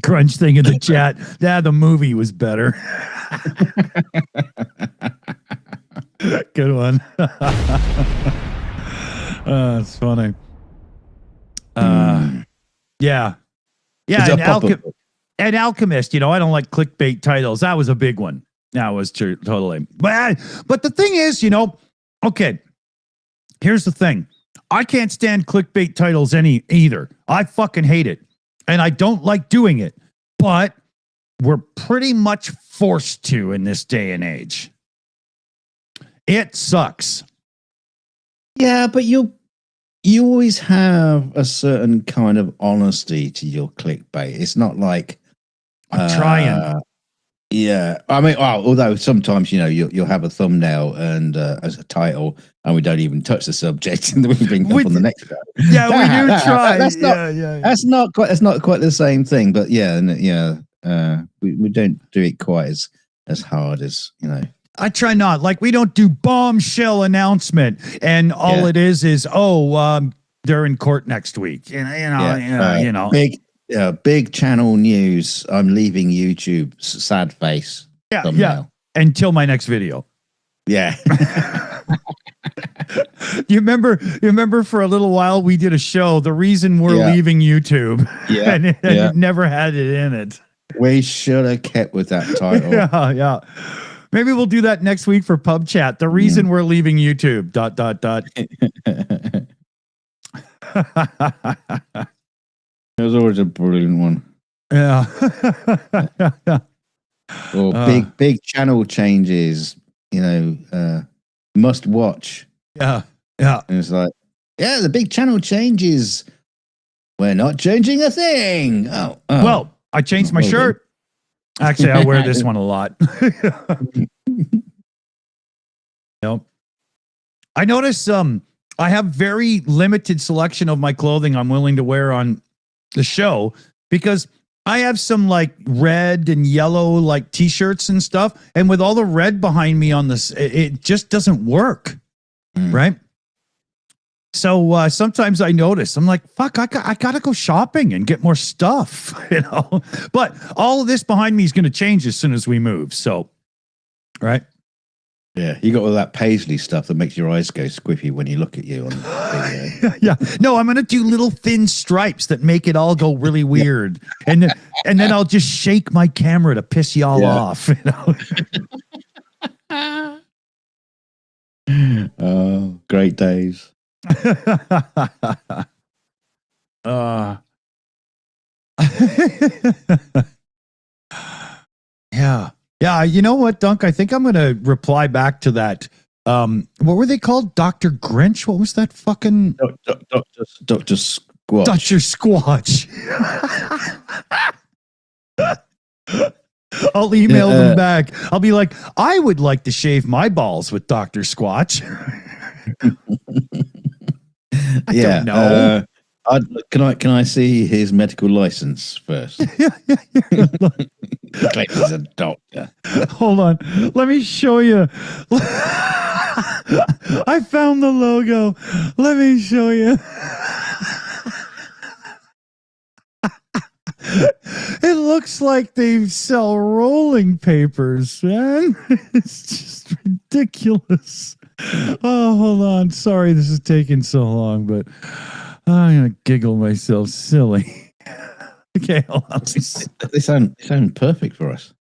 Crunch thing in the chat. Yeah, the movie was better. Good one. It's funny. Yeah. And Alchemist, you know, I don't like clickbait titles. That was a big one. That was true, totally. But the thing is, you know, okay, here's the thing. I can't stand clickbait titles either. I fucking hate it. And I don't like doing it. But we're pretty much forced to in this day and age. It sucks. Yeah, but you always have a certain kind of honesty to your clickbait. It's not like I'm trying. Yeah, I mean, although sometimes you know you'll have a thumbnail and as a title, and we don't even touch the subject, and then we bring up on the next one. Yeah, we do try. That's not quite the same thing, but yeah, we don't do it quite as hard as you know. I try not. Like, we don't do bombshell announcement, and all it is they're in court next week. You know. Big channel news. I'm leaving YouTube. Sad face. Yeah. Until my next video. Yeah. You remember for a little while we did a show, the reason we're leaving YouTube. Yeah. and it never had it in it. We should have kept with that title. Yeah. Maybe we'll do that next week for Pubchat. The reason we're leaving YouTube. ... It was always a brilliant one. Yeah. Or big channel changes, you know, must watch. Yeah. And it's like, the big channel changes. We're not changing a thing. Oh. Well, I changed my shirt. Actually, I wear this one a lot. Nope. I notice I have very limited selection of my clothing I'm willing to wear on the show because I have some like red and yellow like t-shirts and stuff, and with all the red behind me on this, it just doesn't work, right? So sometimes I notice I'm like, fuck, I gotta go shopping and get more stuff, you know. But all of this behind me is going to change as soon as we move. So, right. Yeah, you got all that paisley stuff that makes your eyes go squiffy when you look at you on video. Yeah. No, I'm going to do little thin stripes that make it all go really weird. And then I'll just shake my camera to piss y'all off. You know? Oh, great days. Yeah. Yeah, you know what, Dunk? I think I'm going to reply back to that. What were they called? Dr. Grinch? What was that fucking... Dr. Squatch. Dr. Squatch. I'll email them back. I'll be like, I would like to shave my balls with Dr. Squatch. I don't know. Can I see his medical license first? Yeah. Like he's a doctor. Hold on. Let me show you. I found the logo. Let me show you. It looks like they sell rolling papers, man. It's just ridiculous. Oh, hold on. Sorry this is taking so long, but I'm going to giggle myself silly. Okay, hold on. They sound perfect for us.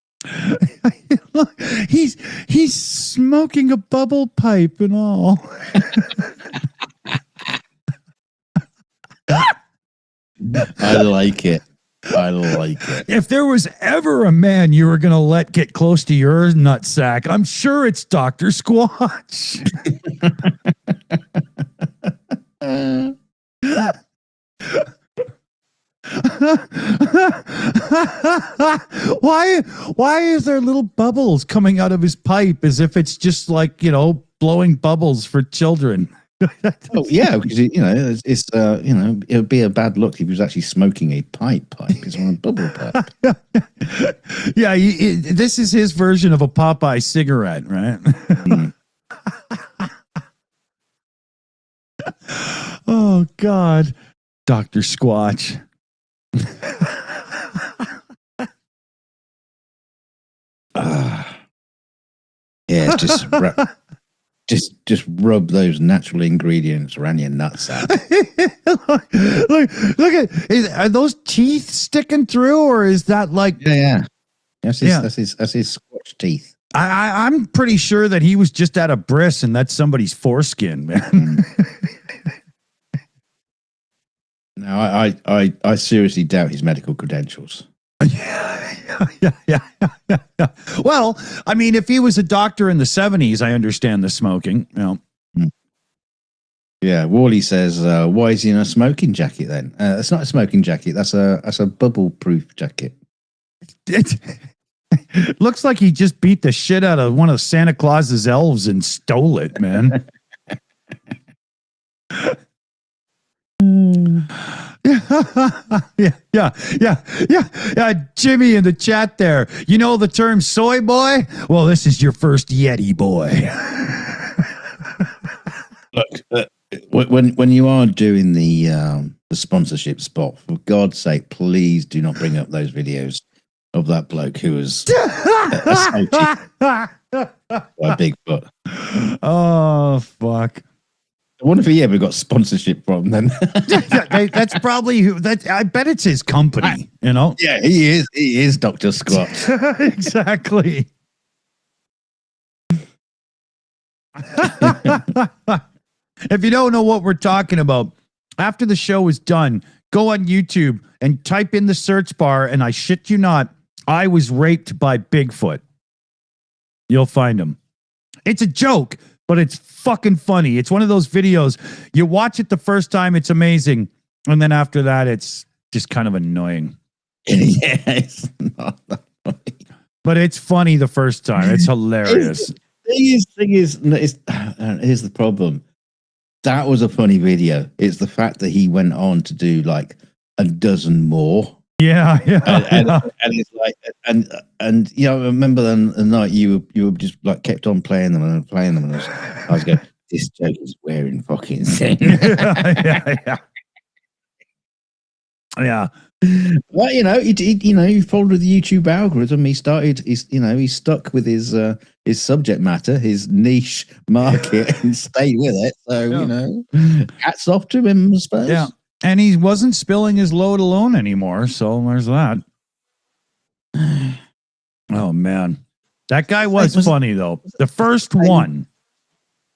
Look, he's smoking a bubble pipe and all. I like it. I like it. If there was ever a man you were going to let get close to your nutsack, I'm sure it's Dr. Squatch. Why is there little bubbles coming out of his pipe as if it's just like, blowing bubbles for children? Oh yeah, because it's it would be a bad look if he was actually smoking a pipe. It's on a bubble pipe. Yeah, this is his version of a Popeye cigarette, right? Oh God, Dr. Squatch. Yeah, just rub those natural ingredients around your nutsack. look at, are those teeth sticking through, or is that like? Yeah. That's his Squatch teeth. I'm pretty sure that he was just at a bris and that's somebody's foreskin, man. No, I seriously doubt his medical credentials. Yeah. Well, I mean, if he was a doctor in the 70s, I understand the smoking. Yeah, Wally says, "Why is he in a smoking jacket then?" It's not a smoking jacket. That's a bubble-proof jacket. It looks like he just beat the shit out of one of Santa Claus's elves and stole it, man. Yeah. Jimmy in the chat there. You know the term soy boy? Well, this is your first Yeti boy. Look, when you are doing the sponsorship spot, for God's sake, please do not bring up those videos of that bloke who was assaulted by Bigfoot. Oh, fuck. I wonder if he ever got sponsorship from them. That's probably I bet it's his company, Yeah, he is Dr. Squatch. Exactly. If you don't know what we're talking about, after the show is done, go on YouTube and type in the search bar, and I shit you not, I was raped by Bigfoot. You'll find him. It's a joke, but it's fucking funny. It's one of those videos. You watch it the first time, it's amazing. And then after that, it's just kind of annoying. Yeah, it's not that funny. But it's funny the first time. It's hilarious. Here's the problem. That was a funny video. It's the fact that he went on to do like a dozen more. Yeah. And it's like, and I remember the night you were just like kept on playing them. And I was going, this joke is wearing fucking thin. Yeah. Well, he followed the YouTube algorithm. He stuck with his subject matter, his niche market, and stayed with it. So, hats off to him, I suppose. Yeah. And he wasn't spilling his load alone anymore. So there's that. Oh, man. That guy was funny, though. The first one.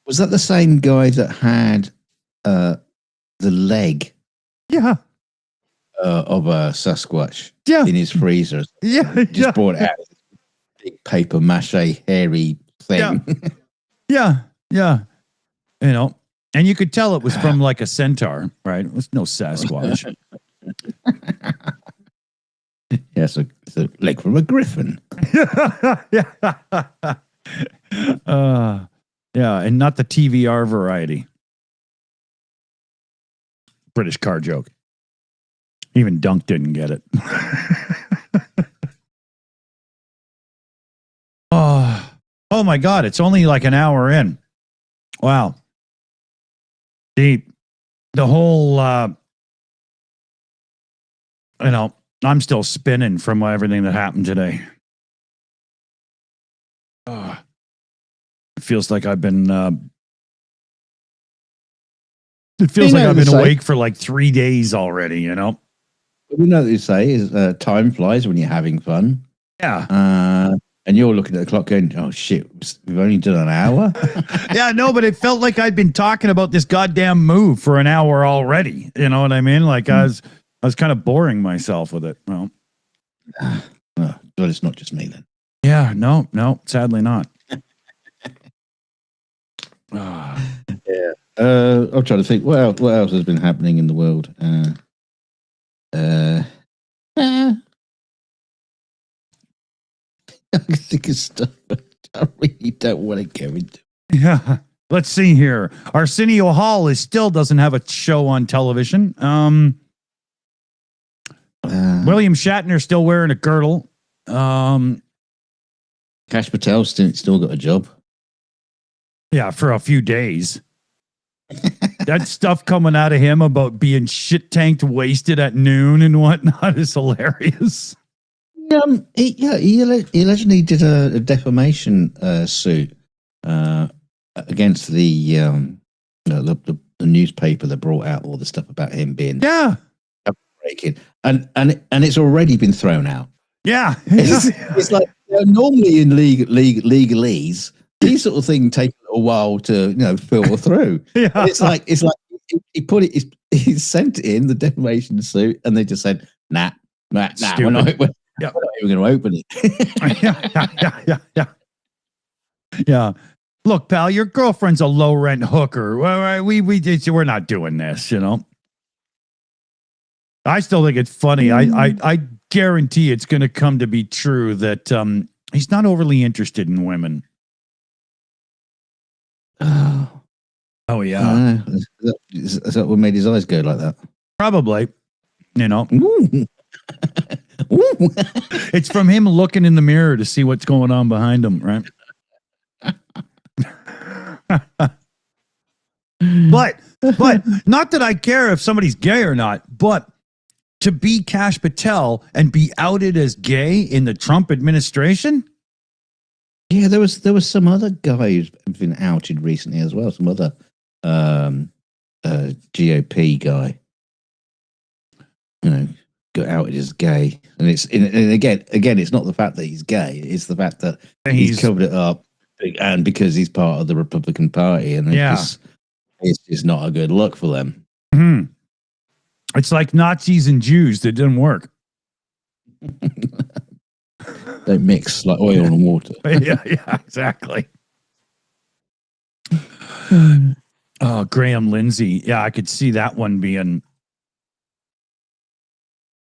Was that the same guy that had the leg? Yeah. Of a Sasquatch in his freezer. Just brought out this big paper mache hairy thing. Yeah. And you could tell it was from like a centaur, right? It was no Sasquatch. Yes, it's a leg from a griffin. And not the TVR variety. British car joke. Even Dunk didn't get it. Oh my God. It's only like an hour in. Wow. The whole, I'm still spinning from everything that happened today. It feels like I've been, awake for like 3 days already, You know what they say is time flies when you're having fun. Yeah. And you're looking at the clock going, oh shit, we've only done an hour. Yeah, no, but it felt like I'd been talking about this goddamn move for an hour already. You know what I mean? Like I was kind of boring myself with it. Well, But it's not just me then. yeah, no, sadly not. Yeah. I'm trying to think what else has been happening in the world. I can think of stuff I really don't want to go into. Yeah. Let's see here. Arsenio Hall still doesn't have a show on television. William Shatner still wearing a girdle. Cash Patel still got a job. Yeah, for a few days. That stuff coming out of him about being shit tanked wasted at noon and whatnot is hilarious. He allegedly did a defamation suit against the newspaper that brought out all the stuff about him being breaking, and it's already been thrown out. Yeah, it's like normally in legalese, these sort of things take a little while to filter through. Yeah, it's like he put it, he sent it in the defamation suit, and they just said, nah, we're not even going to open it. Yeah. Look, pal, your girlfriend's a low rent hooker. We're not doing this, I still think it's funny. I guarantee it's going to come to be true that he's not overly interested in women. Oh yeah. Is that what made his eyes go like that? Probably. Ooh. It's from him looking in the mirror to see what's going on behind him, right? But not that I care if somebody's gay or not, but to be Cash Patel and be outed as gay in the Trump administration? Yeah, there was some other guy who's been outed recently as well. Some other GOP guy, got outed as gay, and again, it's not the fact that he's gay; it's the fact that he's covered it up, and because he's part of the Republican Party, and it's just not a good look for them. Mm-hmm. It's like Nazis and Jews that didn't work. They mix like oil and water. Yeah, exactly. Oh, Graham Lindsay. Yeah, I could see that one being.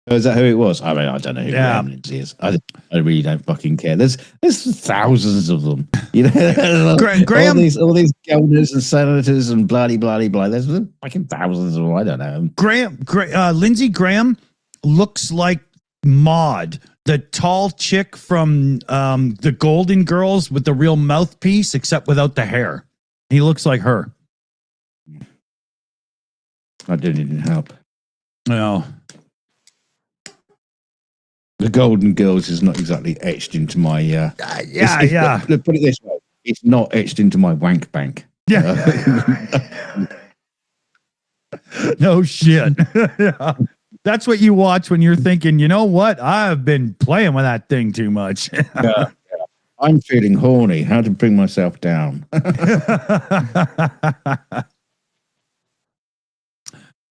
Oh, is that who it was? I mean, I don't know who Graham Lindsay is. I really don't fucking care. There's thousands of them. Graham, all these governors and senators and blah blah blah. There's fucking thousands of them. I don't know. Lindsey Graham looks like Maude, the tall chick from the Golden Girls with the real mouthpiece, except without the hair. He looks like her. I didn't help. No. The Golden Girls is not exactly etched into my. Yeah. Put it this way: it's not etched into my wank bank. Yeah. No shit. Yeah. That's what you watch when you're thinking, you know what? I've been playing with that thing too much. Yeah. I'm feeling horny. How to bring myself down?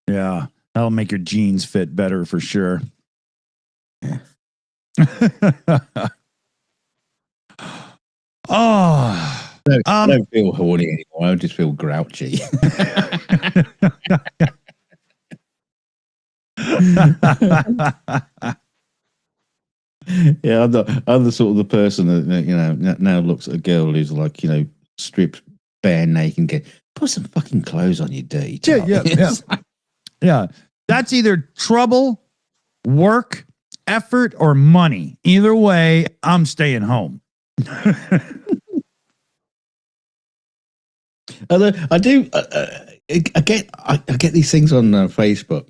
Yeah, that'll make your jeans fit better for sure. Yeah. Oh, I don't feel horny anymore. I just feel grouchy. Yeah, I'm the sort of the person that now looks at a girl who's like stripped bare naked and get put some fucking clothes on, you dirty child. Yeah. That's either trouble, work, effort, or money. Either way, I'm staying home. Although I do, I get these things on Facebook.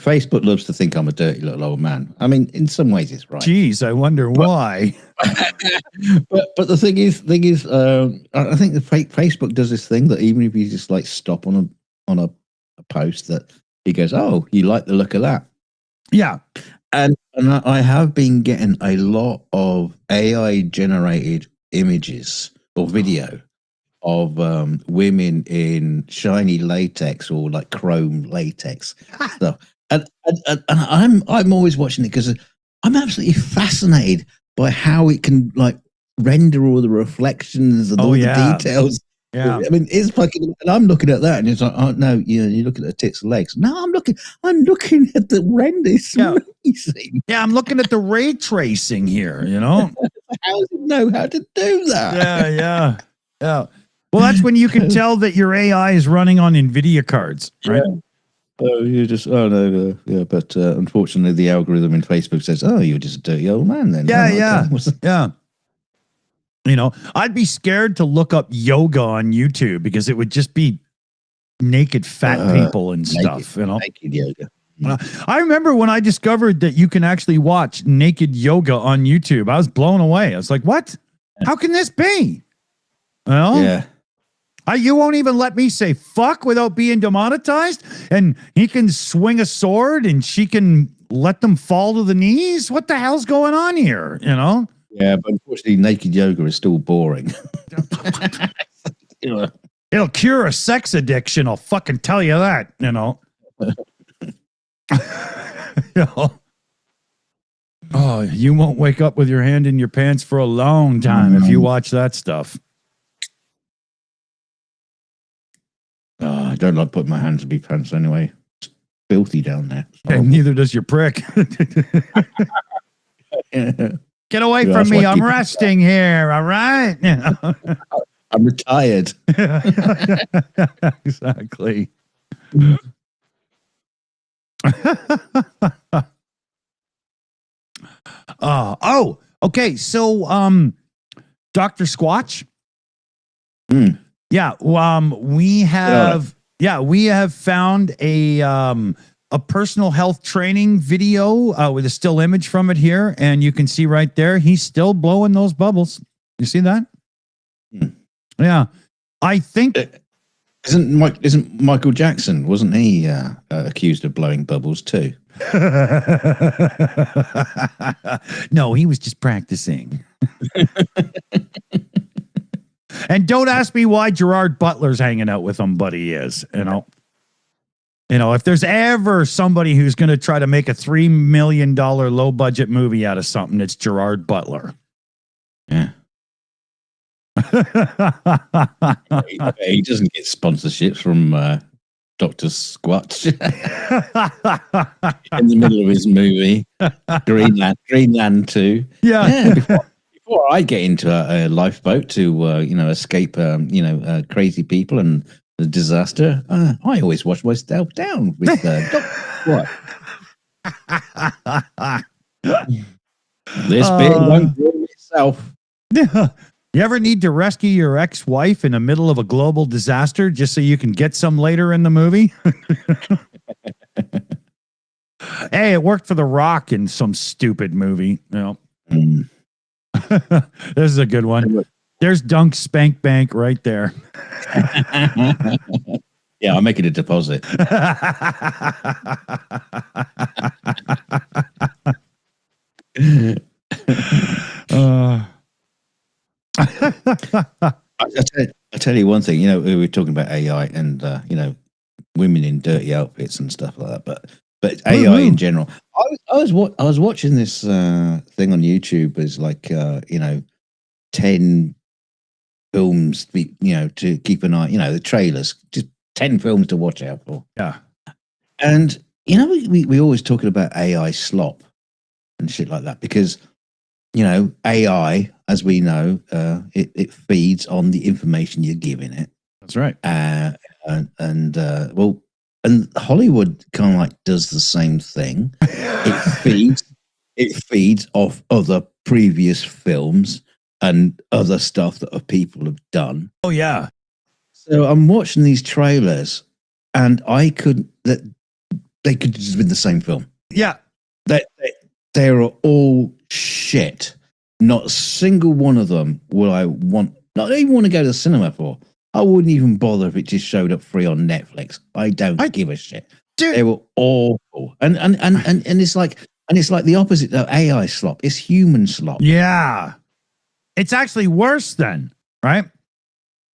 Facebook loves to think I'm a dirty little old man. I mean, in some ways, it's right. Jeez, I wonder why. But the thing is, I think the Facebook does this thing that even if you just like stop on a post, that he goes, "Oh, you like the look of that?" Yeah, and And I have been getting a lot of AI generated images or video of women in shiny latex or like chrome latex stuff, and I'm always watching it because I'm absolutely fascinated by how it can like render all the reflections and all the details. Yeah. I mean, it's fucking, and I'm looking at that, and it's like, oh no, you look at the tits and legs. No, I'm looking at the render. It's amazing. Yeah, I'm looking at the ray tracing here. How does it know how to do that? Yeah. Well, that's when you can tell that your AI is running on NVIDIA cards, right? Yeah. Oh, but unfortunately, the algorithm in Facebook says, "Oh, you're just a dirty old man." Then, yeah. I'd be scared to look up yoga on YouTube because it would just be naked fat people and stuff. Naked yoga. I remember when I discovered that you can actually watch naked yoga on YouTube. I was blown away. I was like, "What? How can this be?" Well, yeah. You won't even let me say fuck without being demonetized, and he can swing a sword and she can let them fall to the knees. What the hell's going on here? Yeah, but unfortunately, naked yoga is still boring. It'll cure a sex addiction. I'll fucking tell you that. Oh, you won't wake up with your hand in your pants for a long time if you watch that stuff. I don't like putting my hands in my pants anyway. It's filthy down there. And neither does your prick. Get away from me. I'm resting here. All right. I'm retired. Exactly. Okay. So, Dr. Squatch. Yeah, we have found a personal health training video with a still image from it here, and you can see right there he's still blowing those bubbles. You see that? Yeah, I think isn't Michael Jackson, wasn't he accused of blowing bubbles too? No, he was just practicing. And don't ask me why Gerard Butler's hanging out with him, but he is. If there's ever somebody who's going to try to make a $3 million low budget movie out of something, it's Gerard Butler. Yeah. He doesn't get sponsorships from Dr. Squatch in the middle of his movie, Greenland 2. Yeah. Before I get into a lifeboat to escape crazy people and the disaster, I always wash myself down with what? This bit won't do itself. You ever need to rescue your ex-wife in the middle of a global disaster just so you can get some later in the movie? Hey, it worked for The Rock in some stupid movie. This is a good one. There's Dunk Spank Bank right there. Yeah, I'm making a deposit. I tell you one thing. We were talking about AI and women in dirty outfits and stuff like that, but AI in general. I was watching this thing on YouTube. It's like 10 films to keep an eye. The trailers, just 10 films to watch out for. Yeah, and we always talking about AI slop and shit like that because AI, as we know, it feeds on the information you're giving it. That's right. And Hollywood kind of like does the same thing. It feeds off other previous films and other stuff that people have done. Oh yeah. So I'm watching these trailers, and they could just have been the same film. Yeah. They are all shit. Not a single one of them would I want. Not even want to go to the cinema for. I wouldn't even bother if it just showed up free on Netflix. I don't give a shit. Dude. They were awful, and it's like And it's like the opposite of AI slop. It's human slop. Yeah. It's actually worse then, right?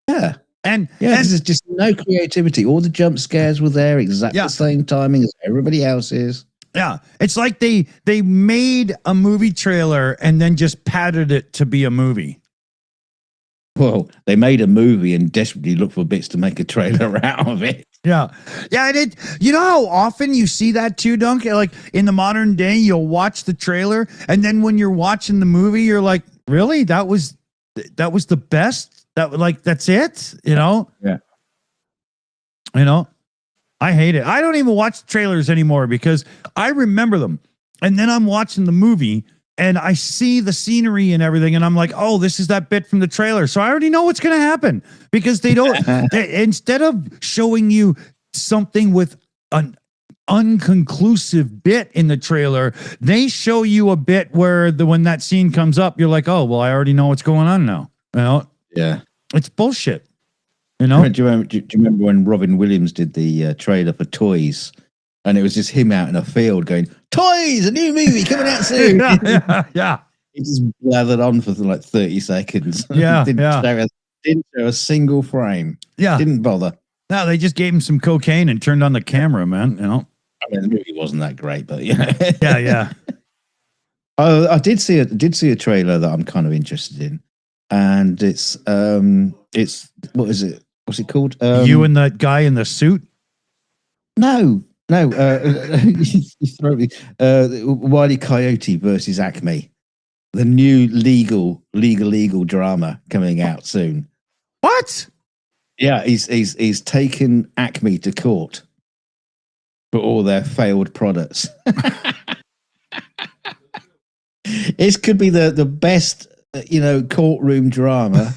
Yeah. And because there's just no creativity. All the jump scares were there exactly the same timing as everybody else's. Yeah. It's like they made a movie trailer and then just padded it to be a movie. Well, they made a movie and desperately looked for bits to make a trailer out of it. Yeah. Yeah. And you know how often you see that too, Dunk? Like in the modern day, you'll watch the trailer. And then when you're watching the movie, you're like, really? That was the best? That's it? You know? Yeah. You know? I hate it. I don't even watch trailers anymore because I remember them. And then I'm watching the movie and I see the scenery and everything. And I'm like, oh, this is that bit from the trailer. So I already know what's going to happen because they don't, instead of showing you something with an unconclusive bit in the trailer, they show you a bit where when that scene comes up, you're like, oh, well, I already know what's going on now. You know? Yeah. It's bullshit. You know? Do you remember when Robin Williams did the trailer for Toys? And it was just him out in a field going, Toys, a new movie coming out soon. yeah. He just blathered on for like 30 seconds. Yeah. Didn't show a single frame. Yeah. Didn't bother. No, they just gave him some cocaine and turned on the camera, man. You know? I mean, the movie wasn't that great, but yeah. Yeah. I did see a trailer that I'm kind of interested in. And it's what is it? What's it called? You and that guy in the suit? No. You throw me. Wile E. Coyote versus Acme, the new legal drama coming out soon. What? Yeah, he's taken Acme to court for all their failed products. This could be the best, courtroom drama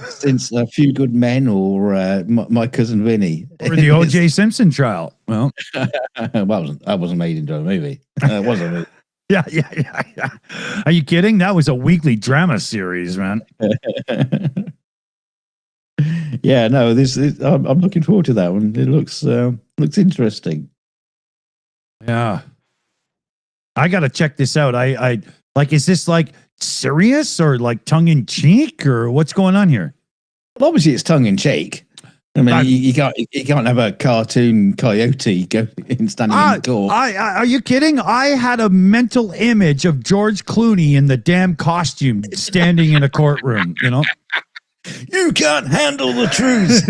since A Few Good Men or My Cousin Vinny Or the O.J. Simpson trial. Well, that wasn't made into a movie. It wasn't a movie. Yeah. Are you kidding? That was a weekly drama series, man. Yeah, no, I'm looking forward to that one. It looks interesting. Yeah. I got to check this out. I is this like serious or like tongue in cheek or what's going on here? Well, obviously it's tongue in cheek. I mean, you can't have a cartoon coyote go in standing in the door. Are you kidding? I had a mental image of George Clooney in the damn costume standing in a courtroom, you know? You can't handle the truth.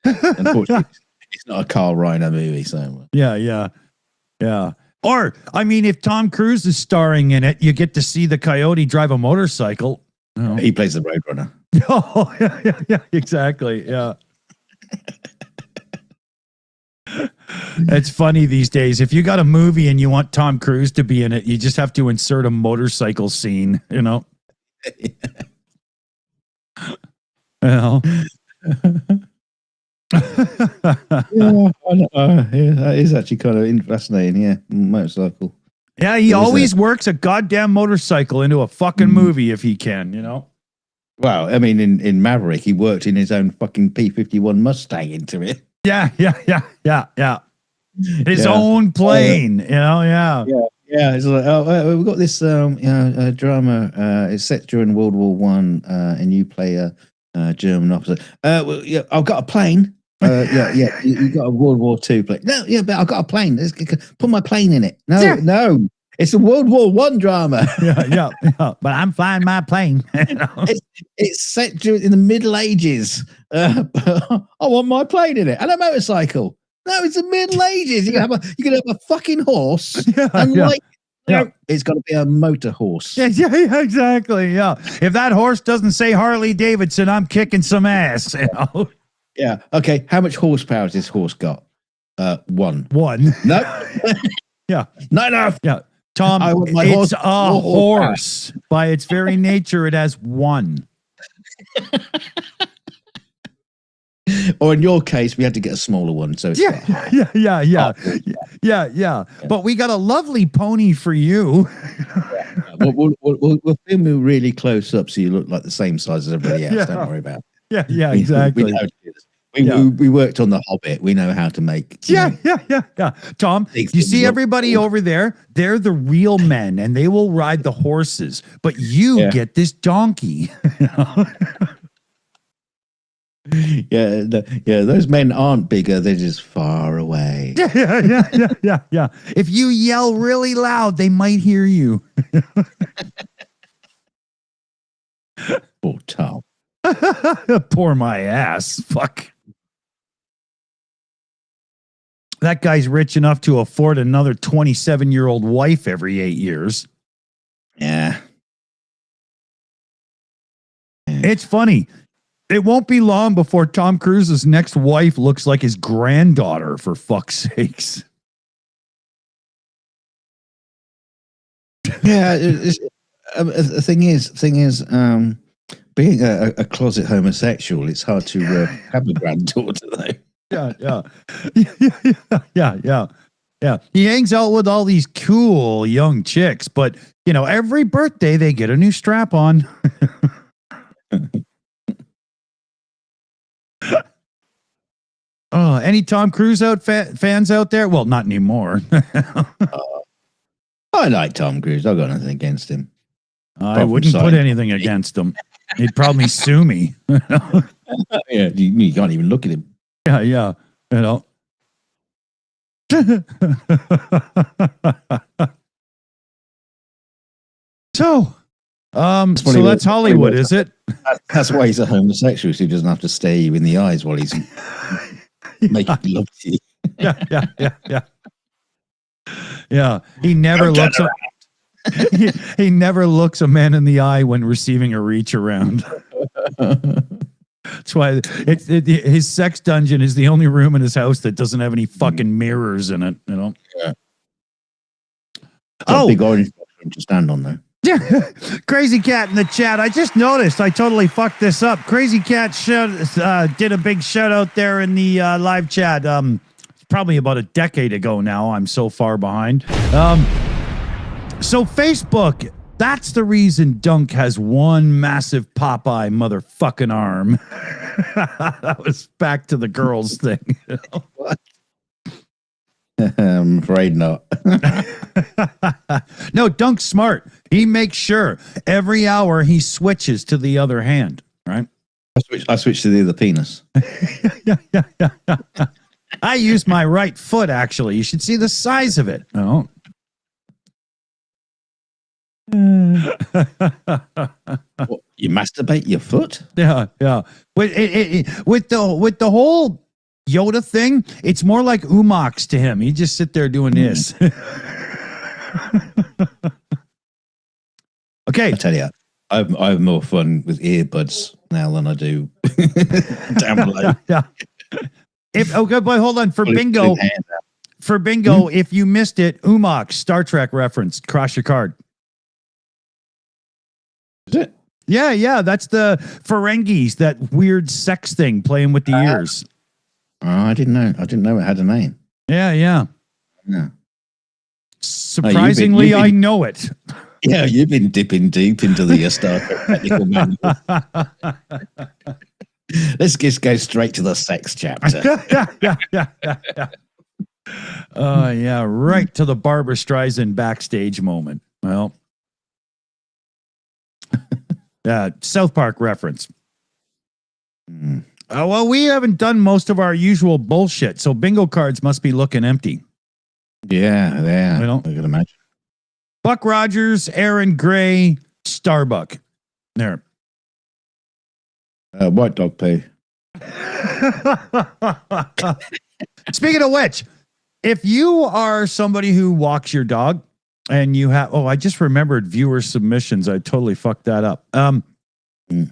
Unfortunately, it's not a Carl Reiner movie, so yeah. Or I mean, if Tom Cruise is starring in it, you get to see the coyote drive a motorcycle. Oh. He plays the Roadrunner. Oh, yeah, exactly. Yeah. It's funny these days. If you got a movie and you want Tom Cruise to be in it, you just have to insert a motorcycle scene, you know? Well. That is actually kind of fascinating. Yeah, motorcycle. Yeah, he always works a goddamn motorcycle into a fucking movie if he can, you know? Well, I mean, in Maverick, he worked in his own fucking P-51 Mustang into it. Yeah. His own plane, you know? Yeah. It's like, we've got this, drama. It's set during World War One, and you play a German officer. I've got a plane. You got a World War II plane. No, but I've got a plane. Put my plane in it. No. It's a World War One drama. Yeah. But I'm flying my plane. You know? It's set in the Middle Ages. I want my plane in it and a motorcycle. No, it's the Middle Ages. You can have a fucking horse. It's got to be a motor horse. Yeah, exactly. Yeah. If that horse doesn't say Harley Davidson, I'm kicking some ass. You know? Yeah. Okay. How much horsepower has this horse got? One. No. Yeah. Not enough. Yeah. Tom, it's a horse. By its very nature, it has one. Or in your case, we had to get a smaller one. So it's yeah. But we got a lovely pony for you. We'll film you really close up so you look like the same size as everybody else. Don't worry about it. Yeah, exactly. We know how to do this. We worked on The Hobbit. We know how to make. Yeah. Tom, you see everybody over there? They're the real men, and they will ride the horses. But you get this donkey. Those men aren't bigger. They're just far away. Yeah. If you yell really loud, they might hear you. Poor Tom. Poor my ass. Fuck. That guy's rich enough to afford another 27-year-old wife every 8 years. Yeah. It's funny. It won't be long before Tom Cruise's next wife looks like his granddaughter, for fuck's sakes. Yeah. The thing is, being a closet homosexual, it's hard to have a granddaughter, though. Yeah. He hangs out with all these cool young chicks, but every birthday they get a new strap on. Oh, any Tom Cruise fans out there? Well, not anymore. I like Tom Cruise. I've got nothing against him. I wouldn't put anything against him. He'd probably sue me. Yeah, you can't even look at him. Yeah. So that's Hollywood, is it? That's why he's a homosexual, so he doesn't have to stare you in the eyes while he's making love to you. Yeah. He never looks he never looks a man in the eye when receiving a reach around. That's why his sex dungeon is the only room in his house that doesn't have any fucking mirrors in it. Yeah. Big orange box to stand on there. Yeah, Crazy Cat in the chat. I just noticed I totally fucked this up. Crazy Cat did a big shout out there in the live chat. Probably about a decade ago now. I'm so far behind. So Facebook, that's the reason Dunk has one massive Popeye motherfucking arm. That was back to the girls thing. What? I'm afraid not. No, Dunk's smart. He makes sure every hour he switches to the other hand, right? I switched to the other penis. Yeah. I use my right foot, actually. You should see the size of it. Oh. What, you masturbate your foot? Yeah. With the whole Yoda thing, it's more like Umox to him. He just sit there doing this. Okay. I tell you, I have more fun with earbuds now than I do down below. Yeah. Boy, hold on. For bingo, if you missed it, Umox, Star Trek reference, cross your card. Is it? Yeah. That's the Ferengis, that weird sex thing playing with the ears. Oh, I didn't know it had a name. Yeah. Surprisingly, I know it. Yeah, you've been dipping deep into the Star Trek technical manual. Let's just go straight to the sex chapter. Yeah. Oh, yeah, right to the Barbra Streisand backstage moment. Well, South Park reference. Well, we haven't done most of our usual bullshit, so bingo cards must be looking empty. Yeah. I can imagine. Buck Rogers, Aaron Gray, Starbuck. There. White dog poo. Speaking of which, if you are somebody who walks your dog and you have, I just remembered viewer submissions. I totally fucked that up.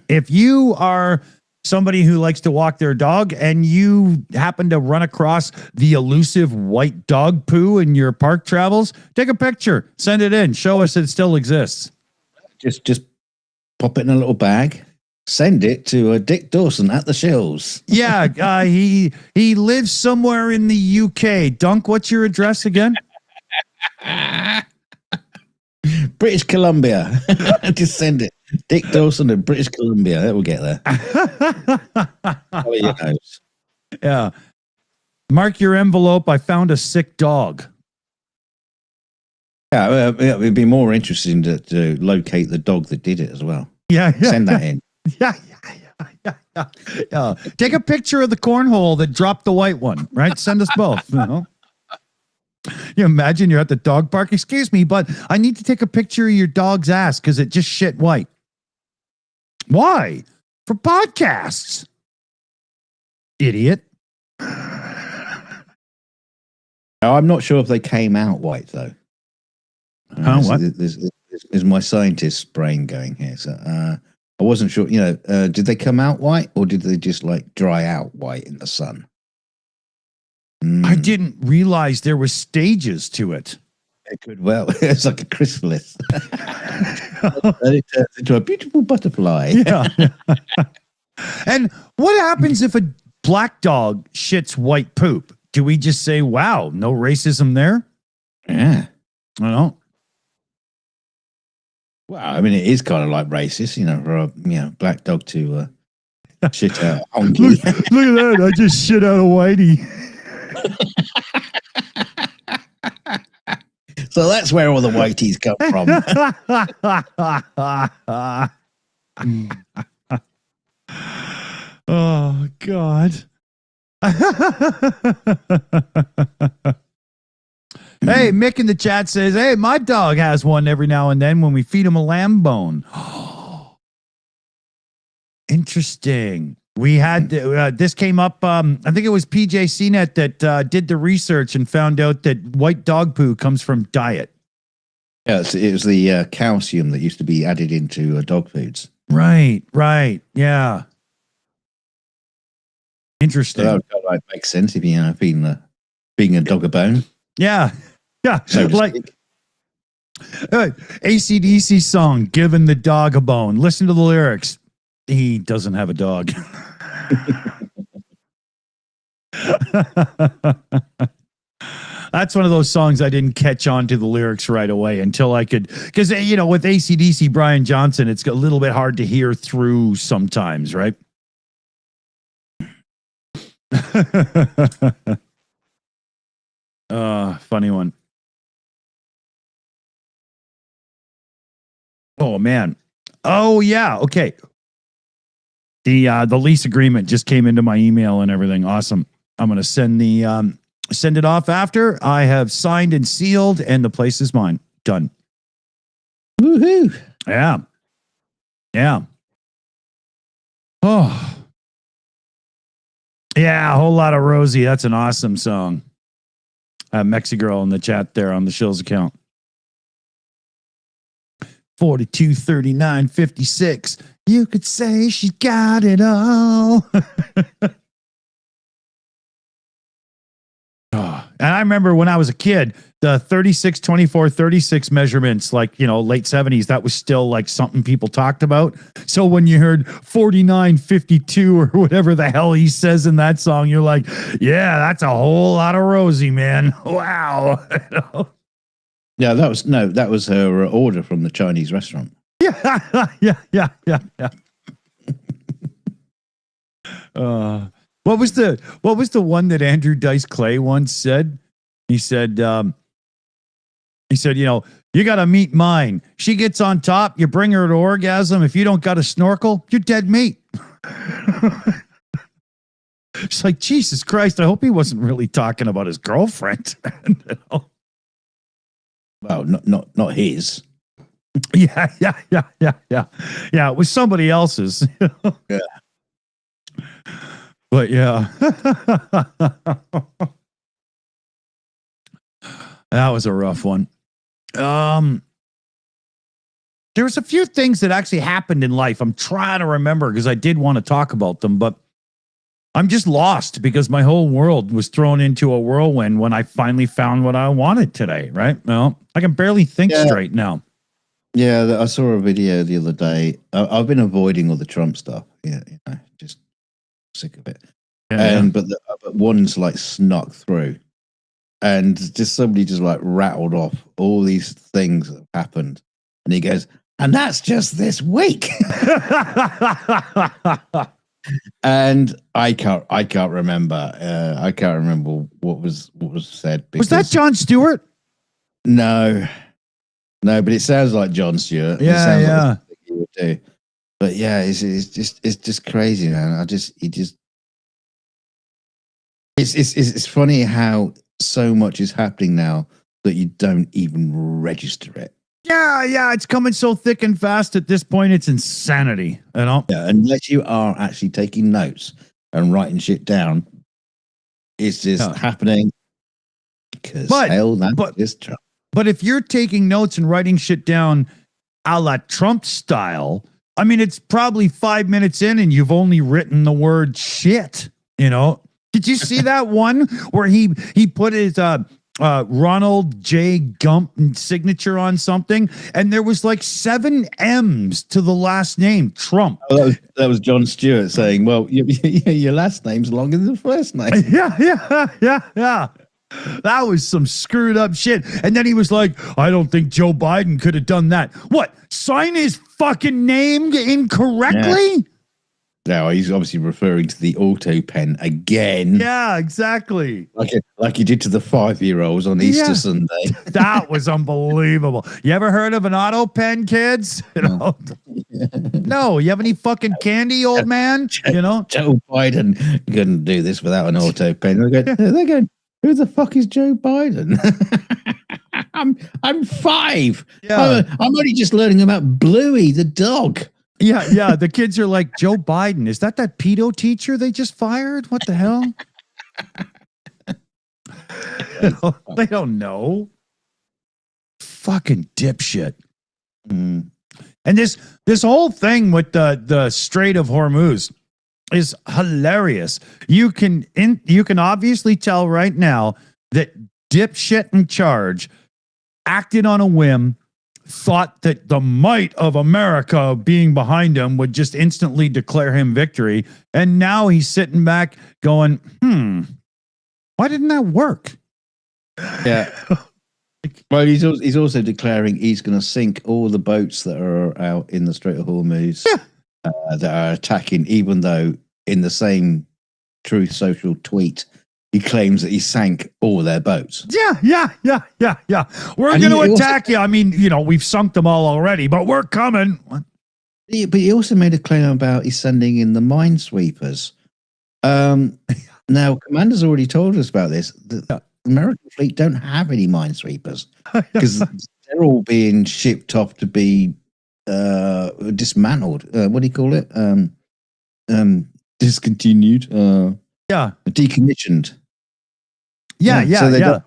If you are somebody who likes to walk their dog and you happen to run across the elusive white dog poo in your park travels, take a picture, send it in, show us it still exists. Just pop it in a little bag, send it to Dick Dawson at TheShills. Yeah, he lives somewhere in the UK. Dunk, what's your address again? British Columbia. Just send it. Dick Dawson in British Columbia. That will get there. Follow your nose. Yeah. Mark your envelope. I found a sick dog. Yeah, it'd be more interesting to locate the dog that did it as well. Yeah. Send that in. Yeah. Take a picture of the cornhole that dropped the white one, right? Send us both. You know? You imagine you're at the dog park. Excuse me, but I need to take a picture of your dog's ass because it just shit white. Why? For podcasts. Idiot. I'm not sure if they came out white though. What? Is my scientist's brain going here? So I wasn't sure. You know, did they come out white or did they just like dry out white in the sun? I didn't realize there were stages to it. It could well. It's like a chrysalis. And it turns into a beautiful butterfly. Yeah. And what happens if a black dog shits white poop? Do we just say, wow, no racism there? Yeah. I don't know. Well, I mean, it is kind of like racist, you know, for a black dog to shit out honky. Look at that. I just shit out of Whitey. So that's where all the whiteys come from. Oh, God. Hey, Mick in the chat says, hey, my dog has one every now and then when we feed him a lamb bone. Interesting. We had this came up. I think it was PJ CNET that did the research and found out that white dog poo comes from diet. Yeah, it was the calcium that used to be added into dog foods. Right. Yeah. Interesting. So that would make sense if you feeding a dog a bone. Yeah. So like AC/DC song, "Giving the Dog a Bone." Listen to the lyrics. He doesn't have a dog. That's one of those songs I didn't catch on to the lyrics right away until I could, because with AC/DC Brian Johnson, it's a little bit hard to hear through sometimes, right? Funny one. Oh man. Oh yeah. Okay. The lease agreement just came into my email and everything. Awesome. I'm gonna send it off after I have signed and sealed, and the place is mine. Done. Woohoo! Yeah. Oh. Yeah, a whole lot of Rosie. That's an awesome song. Mexi girl in the chat there on the Shills account. 42, 39, 56. You could say she got it all. And I remember when I was a kid, the 36, 24, 36 measurements, like, late 70s, that was still like something people talked about. So when you heard 49, 52 or whatever the hell he says in that song, you're like, yeah, that's a whole lot of Rosie, man. Wow. Yeah, that was her order from the Chinese restaurant. Yeah. What was the one that Andrew Dice Clay once said? He said, you got to meet mine. She gets on top. You bring her to orgasm. If you don't got a snorkel, you're dead meat. It's like, Jesus Christ. I hope he wasn't really talking about his girlfriend. Well, not his. Yeah. It was somebody else's. Yeah. But yeah. That was a rough one. There was a few things that actually happened in life. I'm trying to remember because I did want to talk about them, but I'm just lost because my whole world was thrown into a whirlwind when I finally found what I wanted today, right? Well, I can barely think straight now. Yeah, I saw a video the other day. I've been avoiding all the Trump stuff. Yeah, just sick of it. But one's like snuck through, and just somebody just like rattled off all these things that happened, and he goes, "And that's just this week." And I can't remember. I can't remember what was said. Was that Jon Stewart? No, but it sounds like Jon Stewart. Yeah, it sounds yeah. like something he would do. But yeah, it's just crazy, man. It's funny how so much is happening now that you don't even register it. Yeah, it's coming so thick and fast at this point. It's insanity, you know? Yeah, unless you are actually taking notes and writing shit down, it's just happening because Trump. But if you're taking notes and writing shit down a la Trump style, I mean, it's probably 5 minutes in and you've only written the word shit, you know? Did you see that one where he put his Ronald J. Gump signature on something, and there was like 7 M's to the last name, Trump. Oh, that was Jon Stewart saying, well, your last name's longer than the first name. Yeah. That was some screwed up shit. And then he was like, I don't think Joe Biden could have done that. What? Sign his fucking name incorrectly? Yeah. Now he's obviously referring to the auto pen again. Yeah, exactly. Like he did to the 5-year-olds on Easter Sunday. That was unbelievable. You ever heard of an auto pen, kids? You know? No. You have any fucking candy, old man? You know, Joe Biden couldn't do this without an auto pen. They're going, who the fuck is Joe Biden? I'm 5. Yeah. I'm only just learning about Bluey the dog. Yeah. The kids are like, Joe Biden, is that pedo teacher they just fired? What the hell? They don't know. Fucking dipshit. Mm. And this whole thing with the Strait of Hormuz is hilarious. You can obviously tell right now that dipshit in charge acted on a whim, thought that the might of America being behind him would just instantly declare him victory. And now he's sitting back going, why didn't that work? Yeah. Well, he's also declaring he's going to sink all the boats that are out in the Strait of Hormuz that are attacking, even though in the same Truth Social tweet, he claims that he sank all their boats. Yeah. We're going to attack you. I mean, you know, we've sunk them all already, but we're coming. Yeah, but he also made a claim about he's sending in the minesweepers. Now, Commander's already told us about this. The American fleet don't have any minesweepers because they're all being shipped off to be dismantled. What do you call it? Discontinued. Decommissioned. Yeah. They don't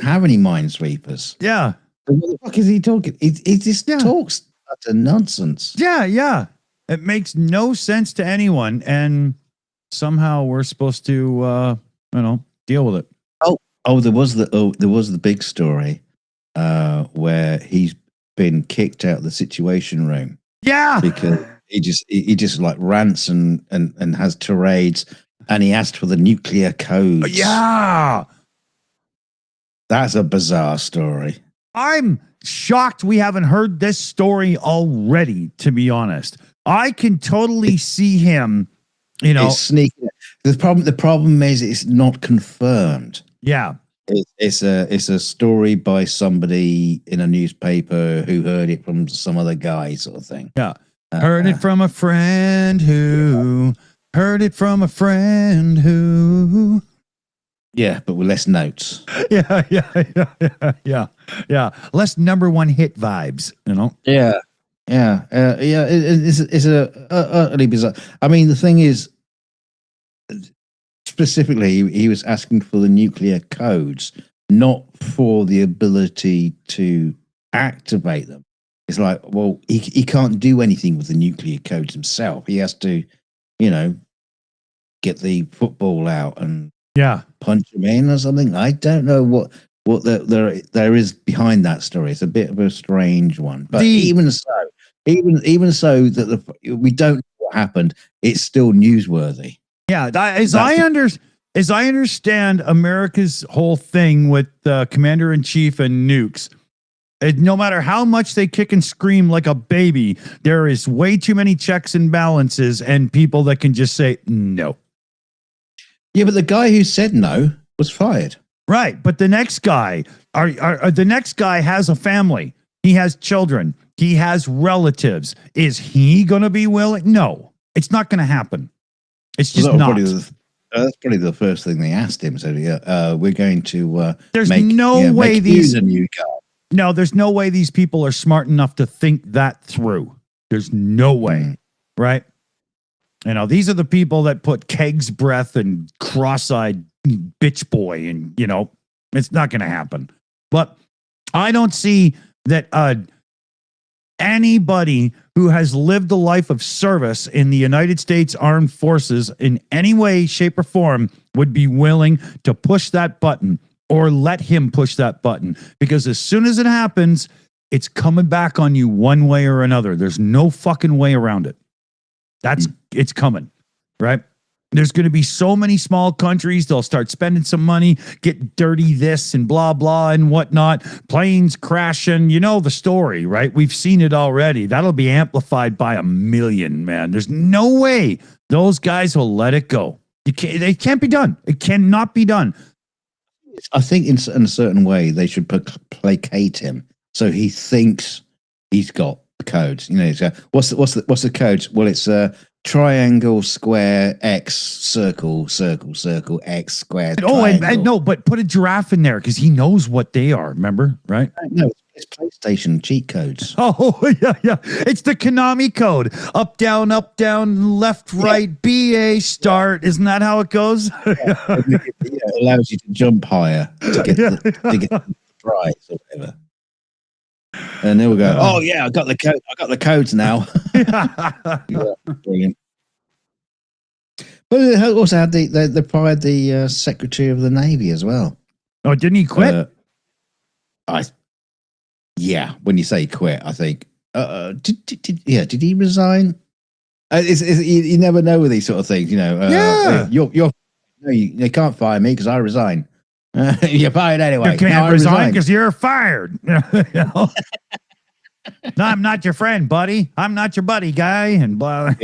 have any minesweepers. Yeah. So what the fuck is he talking? He just talks utter nonsense. Yeah. It makes no sense to anyone, and somehow we're supposed to, deal with it. There was the big story where he's been kicked out of the Situation Room. Yeah, because he just like rants and has tirades, and he asked for the nuclear codes. Yeah, that's a bizarre story. I'm shocked we haven't heard this story already, to be honest. I can totally see him, it's sneaking. The problem is it's not confirmed. Yeah. It's a story by somebody in a newspaper who heard it from some other guy, sort of thing. Yeah. Heard it from a friend who heard it from a friend who. Yeah, but with less notes. Yeah. Less number one hit vibes, Yeah. It's utterly bizarre. I mean, the thing is, specifically, he was asking for the nuclear codes, not for the ability to activate them. It's like, well, he can't do anything with the nuclear codes himself. He has to, get the football out and punch him in or something. I don't know what there is behind that story. It's a bit of a strange one, but even so that we don't know what happened, it's still newsworthy. Yeah, as I understand America's whole thing with Commander-in-Chief and nukes, No matter how much they kick and scream like a baby, there is way too many checks and balances and people that can just say no. Yeah, but the guy who said no was fired. Right, but the next guy, the next guy has a family. He has children. He has relatives. Is he going to be willing? No, it's not going to happen. It's just not. That's probably the first thing they asked him. So we're going to. There's no way these a new guy. No, there's no way these people are smart enough to think that through. There's no way, right? You know, these are the people that put Keg's breath and cross-eyed bitch boy, and you know, it's not going to happen. But I don't see that anybody who has lived a life of service in the United States Armed Forces in any way, shape, or form would be willing to push that button or let him push that button. Because as soon as it happens, it's coming back on you one way or another. There's no fucking way around it. It's coming, right? There's going to be so many small countries. They'll start spending some money, get dirty this and blah, blah, and whatnot. Planes crashing. You know the story, right? We've seen it already. That'll be amplified by 1 million, man. There's no way those guys will let it go. It can't be done. It cannot be done. I think in a certain way, they should placate him. So he thinks he's got the codes. You know, what's the codes? Well, it's triangle, square, X, circle, circle, circle, X, square. Oh, and no, but put a giraffe in there because he knows what they are. Remember, right? No, it's PlayStation cheat codes. Oh, yeah. It's the Konami code. Up, down, left, right, BA, start. Isn't that how it goes? It allows you to jump higher to get the prize or whatever. And then we'll go, oh yeah, I got the code. I got the codes now. Yeah, brilliant. But they also had they fired the Secretary of the Navy as well. Oh, didn't he quit? Yeah. When you say quit, I think. Did he resign? You never know with these sort of things, you know. You can't fire me because I resign. You're fired anyway. You can't resign because you're fired. You know? No, I'm not your friend, buddy. I'm not your buddy, guy. And blah.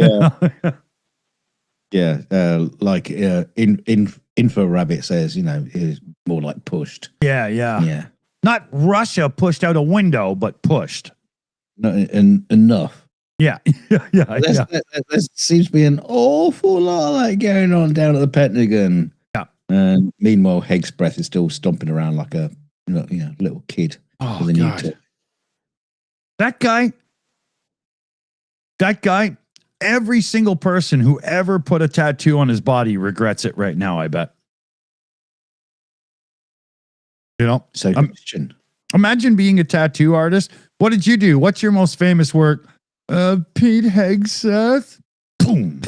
Like Info Rabbit says, you know, is more like pushed. Yeah. Not Russia pushed out a window, but pushed. Not enough. Yeah. There seems to be an awful lot of that going on down at the Pentagon. Yeah. And meanwhile, Heg's breath is still stomping around like a little kid. Oh, God. That guy, every single person who ever put a tattoo on his body regrets it right now, I bet. You know? So imagine being a tattoo artist. What did you do? What's your most famous work? Pete Hegseth. Boom.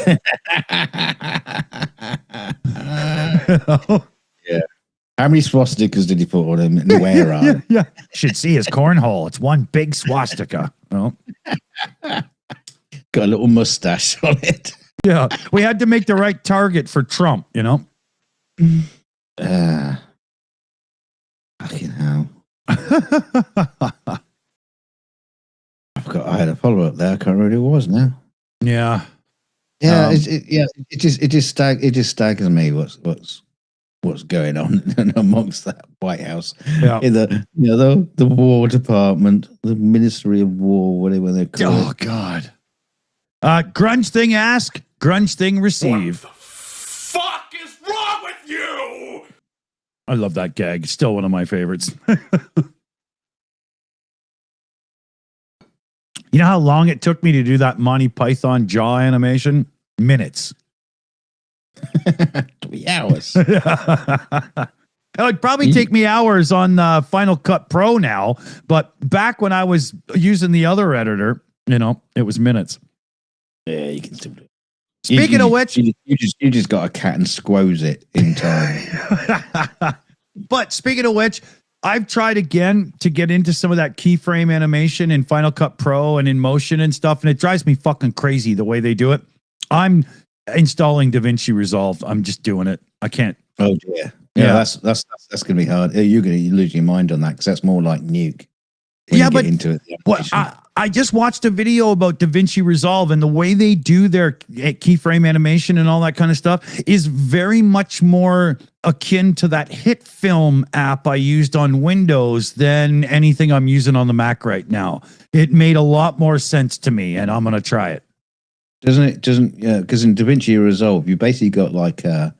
Yeah. How many swastikas did he put on him and where are? Yeah. Should see his cornhole. It's one big swastika. Oh. Got a little mustache on it. Yeah. We had to make the right target for Trump, you know? Fucking hell. I had a follow up there. I can't remember who it was now. Yeah. Yeah. It just staggers me what's going on amongst that White House. Yeah. In the War Department, the Ministry of War, whatever they're called. Oh God. Grunge thing ask, grunge thing receive. What the fuck is wrong with you? I love that gag. Still one of my favorites. You know how long it took me to do that Monty Python jaw animation? Minutes. 3 hours. It would probably take me hours on Final Cut Pro now, but back when I was using the other editor, you know, it was minutes. Yeah, you can still do it. Speaking of which, you just got a cat and squoze it in time. But speaking of which, I've tried again to get into some of that keyframe animation in Final Cut Pro and in Motion and stuff, and it drives me fucking crazy the way they do it. I'm installing DaVinci Resolve. I'm just doing it. I can't. Oh yeah. That's gonna be hard. You're gonna lose your mind on that because that's more like Nuke. when Yeah, you but get into it. The Well, animation. I just watched a video about DaVinci Resolve, and the way they do their keyframe animation and all that kind of stuff is very much more akin to that hit film app I used on Windows than anything I'm using on the Mac right now. It made a lot more sense to me, and I'm going to try it. Doesn't it? Doesn't because in DaVinci Resolve you basically got like a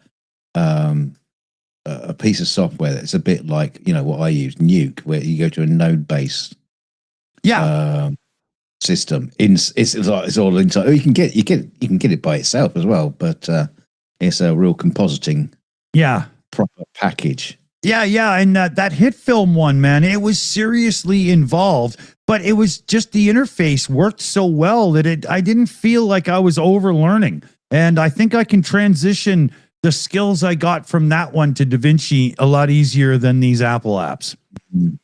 piece of software that's a bit like what I use, Nuke, where you go to a node based Yeah. system. It's all inside. Oh, you can get it by itself as well, but it's a real compositing Yeah. proper package. Yeah, and that hit film one, man, it was seriously involved, but it was just the interface worked so well that I didn't feel like I was overlearning. And I think I can transition the skills I got from that one to DaVinci a lot easier than these Apple apps. Mm.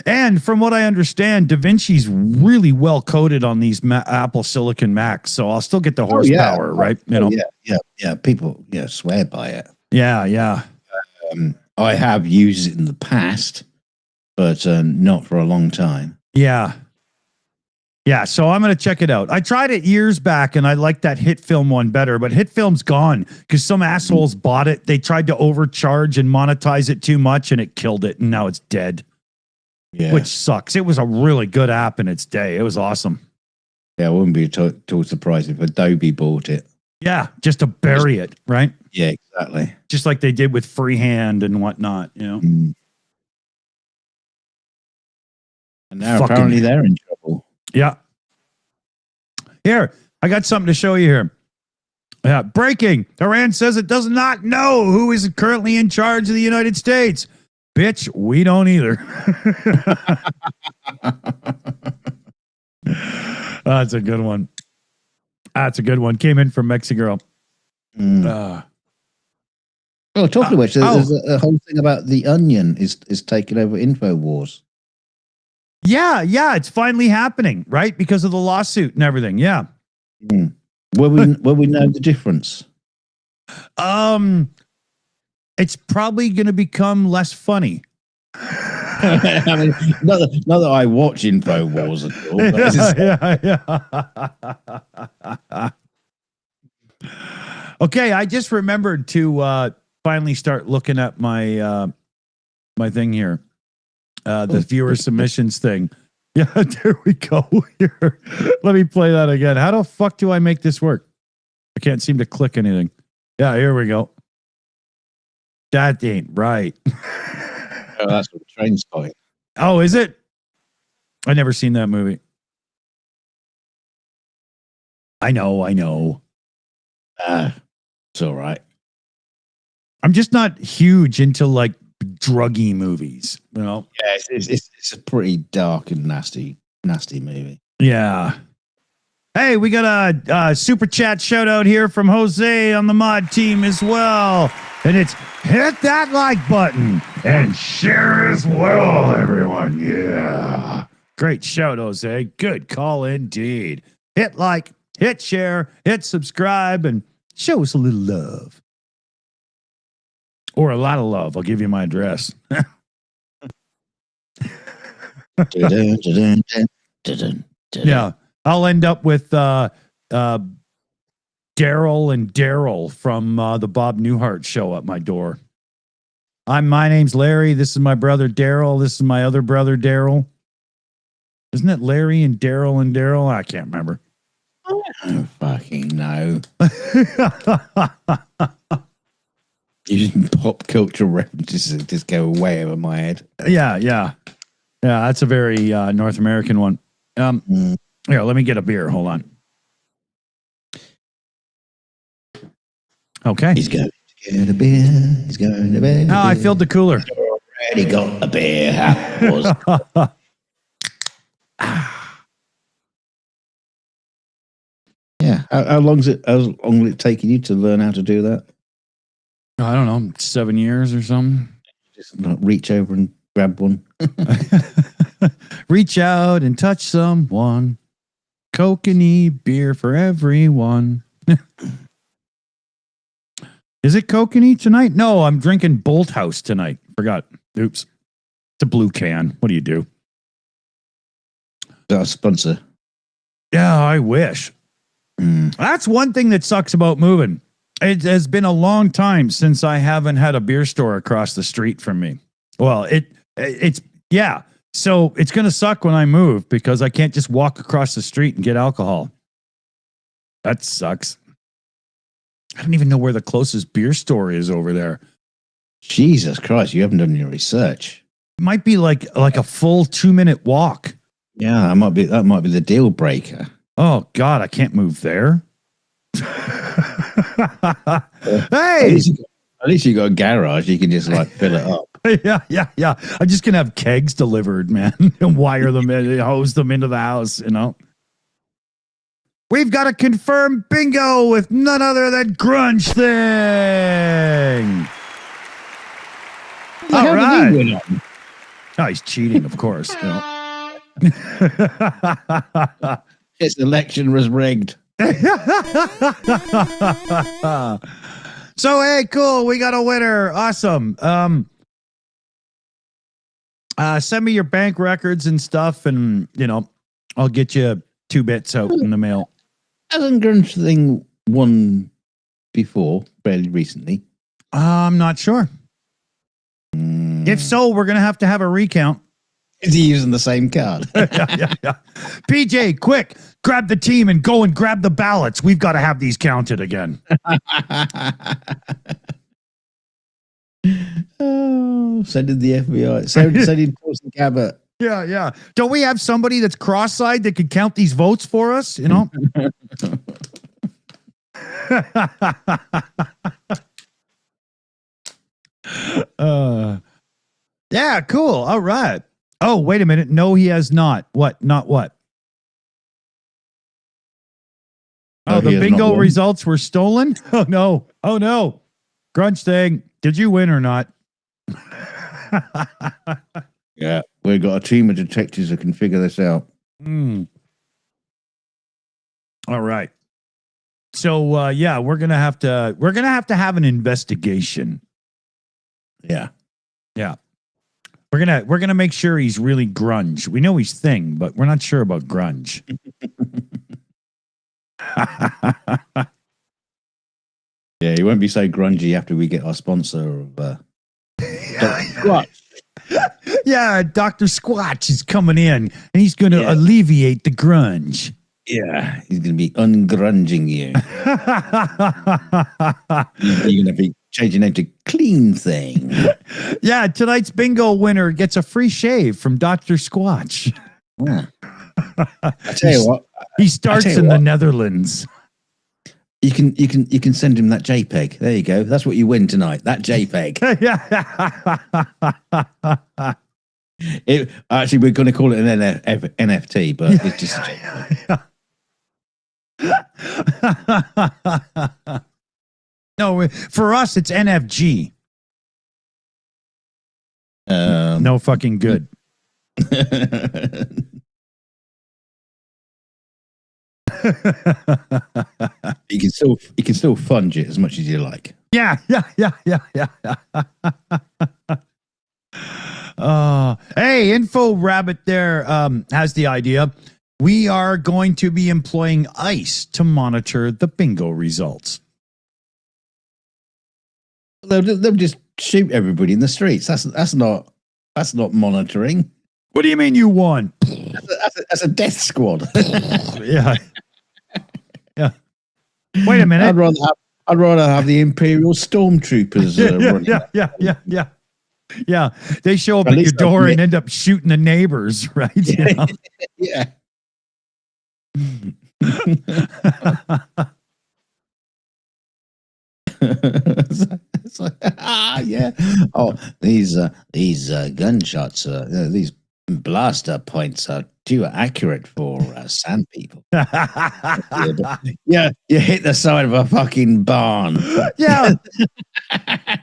And from what I understand, DaVinci's really well coded on these Apple Silicon Macs, so I'll still get the horsepower, right? Yeah. People swear by it. Yeah. I have used it in the past, but not for a long time. Yeah, so I'm going to check it out. I tried it years back, and I liked that hit film one better, but hit film's gone because some assholes bought it. They tried to overcharge and monetize it too much, and it killed it, and now it's dead. Yeah, Which sucks. It was a really good app in its day. It was awesome. Yeah, I wouldn't be at all surprised if Adobe bought it. Yeah, just to bury it, right? Yeah, exactly. Just like they did with Freehand and whatnot, Mm. And now Fucking- apparently they're in trouble. Yeah. Here, I got something to show you here. Yeah, breaking. Iran says it does not know who is currently in charge of the United States. Bitch, we don't either. That's a good one. Came in from Mexigirl. Mm. Well, talking of which, there's a whole thing about the Onion is taking over InfoWars. Yeah, it's finally happening, right? Because of the lawsuit and everything. Yeah. Mm. Will we know the difference? It's probably going to become less funny. I mean, not that I watch InfoWars at all. But Okay, I just remembered to finally start looking at my my thing here, the viewer submissions thing. Yeah, there we go. Here, let me play that again. How the fuck do I make this work? I can't seem to click anything. Yeah, here we go. That ain't right. Oh, that's what the train's going. Oh, is it? I never seen that movie. I know. It's all right. I'm just not huge into like druggy movies, Yeah, it's a pretty dark and nasty movie. Yeah. Hey, we got a super chat shout out here from Jose on the mod team as well. And it's hit that like button and share as well, everyone. Yeah. Great shout, Jose. Good call indeed. Hit like, hit share, hit subscribe, and show us a little love. Or a lot of love. I'll give you my address. Yeah. I'll end up with Daryl and Daryl from the Bob Newhart show at my door. My name's Larry. This is my brother Daryl. This is my other brother Daryl. Isn't it Larry and Daryl? I can't remember. I don't fucking know. Using pop culture references that just go way over my head. Yeah. That's a very North American one. Here, let me get a beer. Hold on. Okay. He's going to get a beer. He's going to bed. Oh, I filled the cooler. Already got a beer. How was Yeah. How long will it take you to learn how to do that? I don't know, 7 years or something. Just reach over and grab one. Reach out and touch someone. Kokanee beer for everyone. Is it Kokanee tonight? No, I'm drinking Bolt House tonight. Forgot. Oops. It's a blue can. What do you do? Our sponsor. Yeah, I wish. That's one thing that sucks about moving. It has been a long time since I haven't had a beer store across the street from me. Well, it's yeah. So it's going to suck when I move because I can't just walk across the street and get alcohol. That sucks. I don't even know where the closest beer store is over there. Jesus Christ, you haven't done your research. It might be like a full 2-minute walk. Yeah, that might be the deal breaker. Oh God, I can't move there. Hey, at least you got a garage. You can just like fill it up. yeah. I'm just gonna have kegs delivered, man, and wire them in, hose them into the house. We've got a confirmed bingo with none other than Grunge Thing. All right. Oh, he's cheating, of course. His election was rigged. So, hey, cool. We got a winner. Awesome. Send me your bank records and stuff, and, I'll get you 2 bits out in the mail. Hasn't Grunge Thing won before, fairly recently? I'm not sure. If so, we're going to have a recount. Is he using the same card? yeah. PJ, quick, grab the team and go and grab the ballots. We've got to have these counted again. Oh, send in the FBI. Send in Torsten Gabbert. Yeah. Don't we have somebody that's cross-eyed that could count these votes for us? Yeah, cool. All right. Oh, wait a minute. No, he has not. What? Not what? Oh, the bingo results were stolen? Oh, no. Grunge Thing, did you win or not? Yeah, we've got a team of detectives that can figure this out. All right. So, we're gonna have to have an investigation. Yeah. We're gonna make sure he's really grunge. We know he's thing, but we're not sure about grunge. Yeah, he won't be so grungy after we get our sponsor of Dr. Squatch. Yeah, Dr. Squatch is coming in, and he's going to alleviate the grunge. Yeah, he's going to be ungrunging you. You're going to be changing name to Clean Thing. Yeah, tonight's bingo winner gets a free shave from Dr. Squatch. Yeah. I tell you what, he starts in the Netherlands. You can send him that JPEG. There you go. That's what you win tonight. That JPEG. Actually, we're going to call it an NFT, but it's just. No, for us, it's NFG. No fucking good. You can still funge it as much as you like. Yeah. Hey, Info Rabbit there has the idea. We are going to be employing ICE to monitor the bingo results. They'll just shoot everybody in the streets. That's not monitoring. What do you mean you won? That's a death squad. Yeah. Wait a minute. I'd rather have the Imperial Stormtroopers running. Yeah. They show up at your door and end up shooting the neighbors, right? Yeah. It's like, yeah. Oh, these gunshots, these blaster points are too accurate for sand people. Yeah, you hit the side of a fucking barn. Yeah.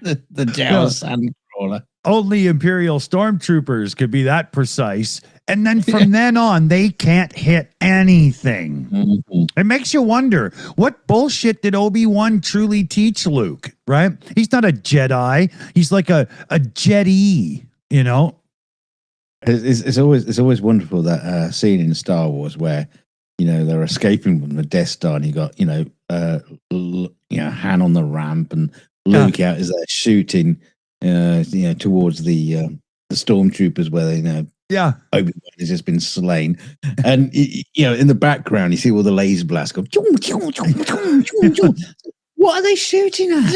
the Jawa sand crawler. Only Imperial Stormtroopers could be that precise. And then from then on, they can't hit anything. Mm-hmm. It makes you wonder, what bullshit did Obi-Wan truly teach Luke, right? He's not a Jedi. He's like a Jedi, It's always wonderful that scene in Star Wars where they're escaping from the Death Star, and you got Han on the ramp, and Luke out is there shooting towards the stormtroopers where Obi-Wan has just been slain, and in the background you see all the laser blasts go. What are they shooting at?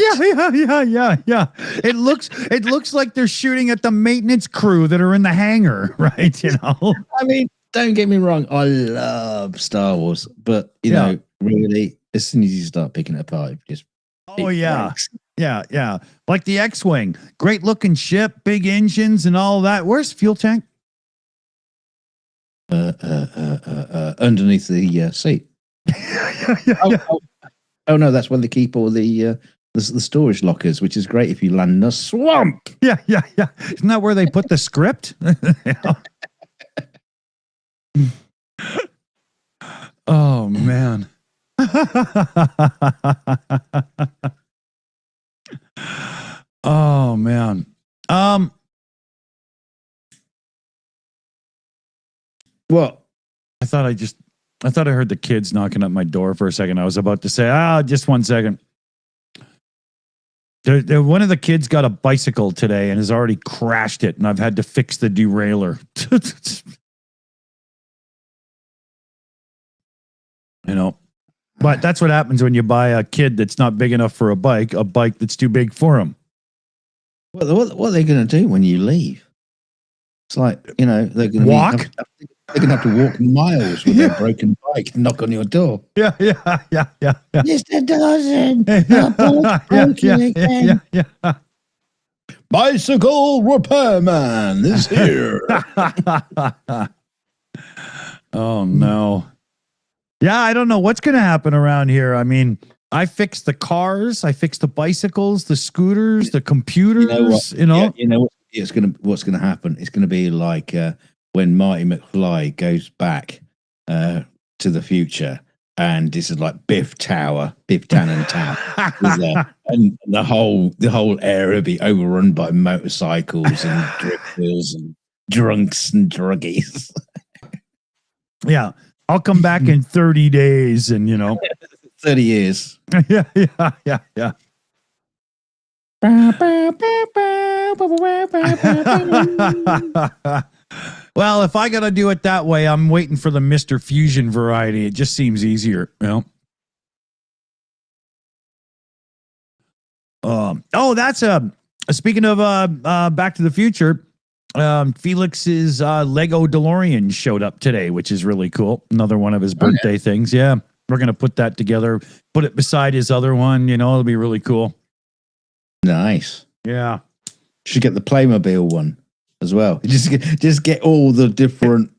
Yeah. It looks like they're shooting at the maintenance crew that are in the hangar, right? I mean, don't get me wrong, I love Star Wars, but really, as soon as you start picking it apart, it just breaks. Yeah. Like the X-wing, great looking ship, big engines, and all that. Where's fuel tank? Underneath the seat. Oh no, that's where they keep all the storage lockers, which is great if you land in a swamp. Yeah. Isn't that where they put the script? Oh man. Oh man. What? I thought I heard the kids knocking at my door for a second. I was about to say, just 1 second. One of the kids got a bicycle today and has already crashed it, and I've had to fix the derailleur. But that's what happens when you buy a kid that's not big enough for a bike that's too big for him. What are they going to do when you leave? It's like, they're going to walk. They're going to have to walk miles with their broken bike and knock on your door. Yeah. Mr. Dawson, Yeah. Bicycle repairman is here. Oh, no. Yeah, I don't know what's going to happen around here. I mean, I fixed the cars, I fixed the bicycles, the scooters, the computers. What's going to happen? It's going to be like when Marty McFly goes back to the future, and this is like Biff Tannen Tower, and the whole area be overrun by motorcycles and drifters and drunks and druggies. Yeah, I'll come back in 30 days, and 30 years. Yeah. Well, if I got to do it that way, I'm waiting for the Mr. Fusion variety. It just seems easier, that's speaking of Back to the Future. Felix's Lego DeLorean showed up today, which is really cool. Another one of his birthday things. Yeah, we're gonna put that together, put it beside his other one. It'll be really cool. Nice. Yeah, should get the Playmobil one as well. Just get all the different,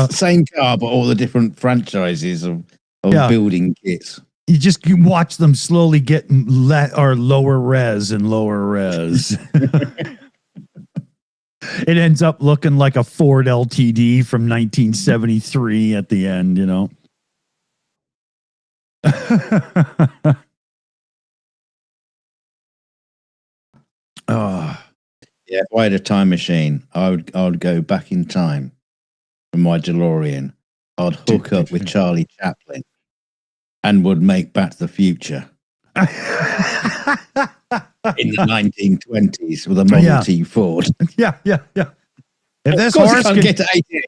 same car, but all the different franchises of building kits. You watch them slowly get lower res and lower res. It ends up looking like a Ford LTD from 1973 at the end, Yeah, if I had a time machine, I would go back in time from my DeLorean. I'd hook up with Charlie Chaplin and would make Back to the Future in the 1920s with a Model T Ford. Yeah. If this horse horse can get to 80.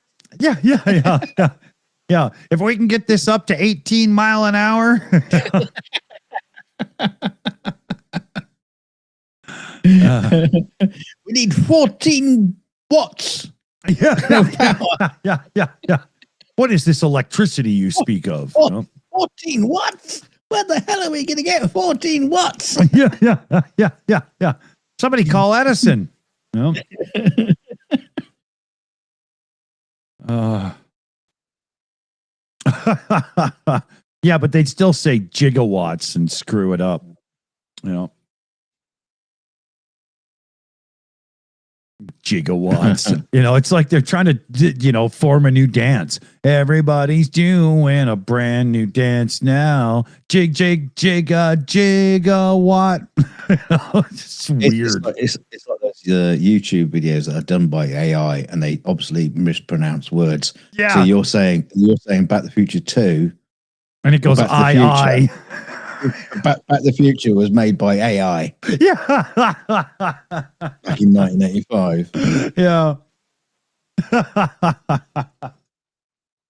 Yeah. If we can get this up to 18 mile an hour. We need 14 watts. Yeah. What is this electricity you speak of? 14 watts? Where the hell are we going to get 14 watts? Yeah. Somebody call Edison. Yeah, but they'd still say gigawatts and screw it up. Gigawatts. It's like they're trying to, form a new dance. Everybody's doing a brand new dance now. Gigawatt. It's weird. It's like those YouTube videos that are done by AI, and they obviously mispronounce words. Yeah. So you're saying Back to the Future 2, and it goes I. Back to the Future was made by AI. Yeah. Back in 1985. Yeah.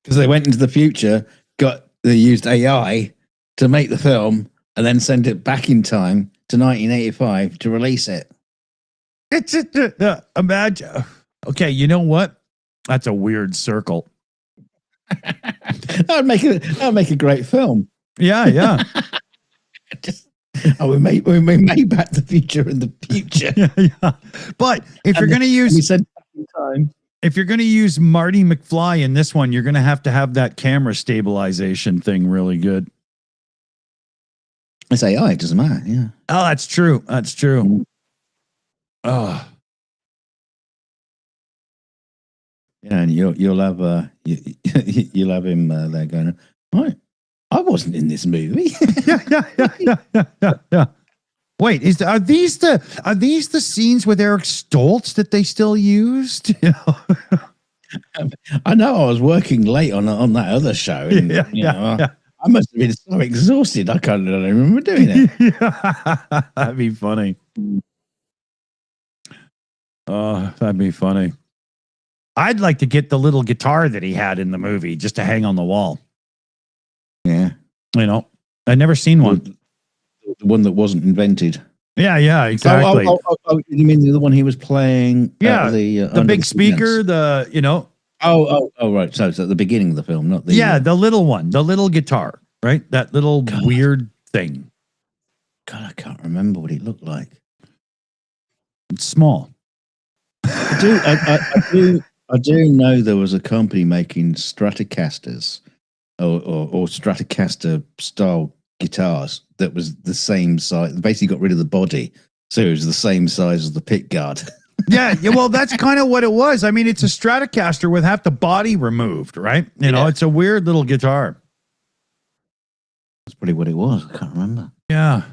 Because they went into the future, they used AI to make the film, and then sent it back in time to 1985 to release it. It's imagine. Okay, you know what? That's a weird circle. That'd make a great film. Yeah. We made Back to the Future in the future. Yeah. But if you're going to use, we said back in time. If you're going to use Marty McFly in this one, you're going to have that camera stabilization thing really good. It's AI. It doesn't matter. Yeah. Oh, that's true. That's true. Oh. Yeah, and you'll have you'll have him there going, right. I wasn't in this movie. Yeah. Wait, are these the scenes with Eric Stoltz that they still used? I know I was working late on that other show. And, I must have been so exhausted. I don't remember doing it. Yeah, that'd be funny. Oh, that'd be funny. I'd like to get the little guitar that he had in the movie just to hang on the wall. Yeah. I'd never seen one. The one that wasn't invented. Yeah, exactly. Oh, you mean the one he was playing? Yeah, the big speaker, Oh, right. So it's at the beginning of the film, not the... Yeah, the little one, the little guitar, right? That little weird thing. God, I can't remember what it looked like. It's small. I do know there was a company making Stratocasters or Stratocaster style guitars that was the same size. They basically got rid of the body, so it was the same size as the pick guard. Yeah, well, that's kind of what it was. I mean, it's a Stratocaster with half the body removed, right? It's a weird little guitar. That's probably what it was. I can't remember. Yeah.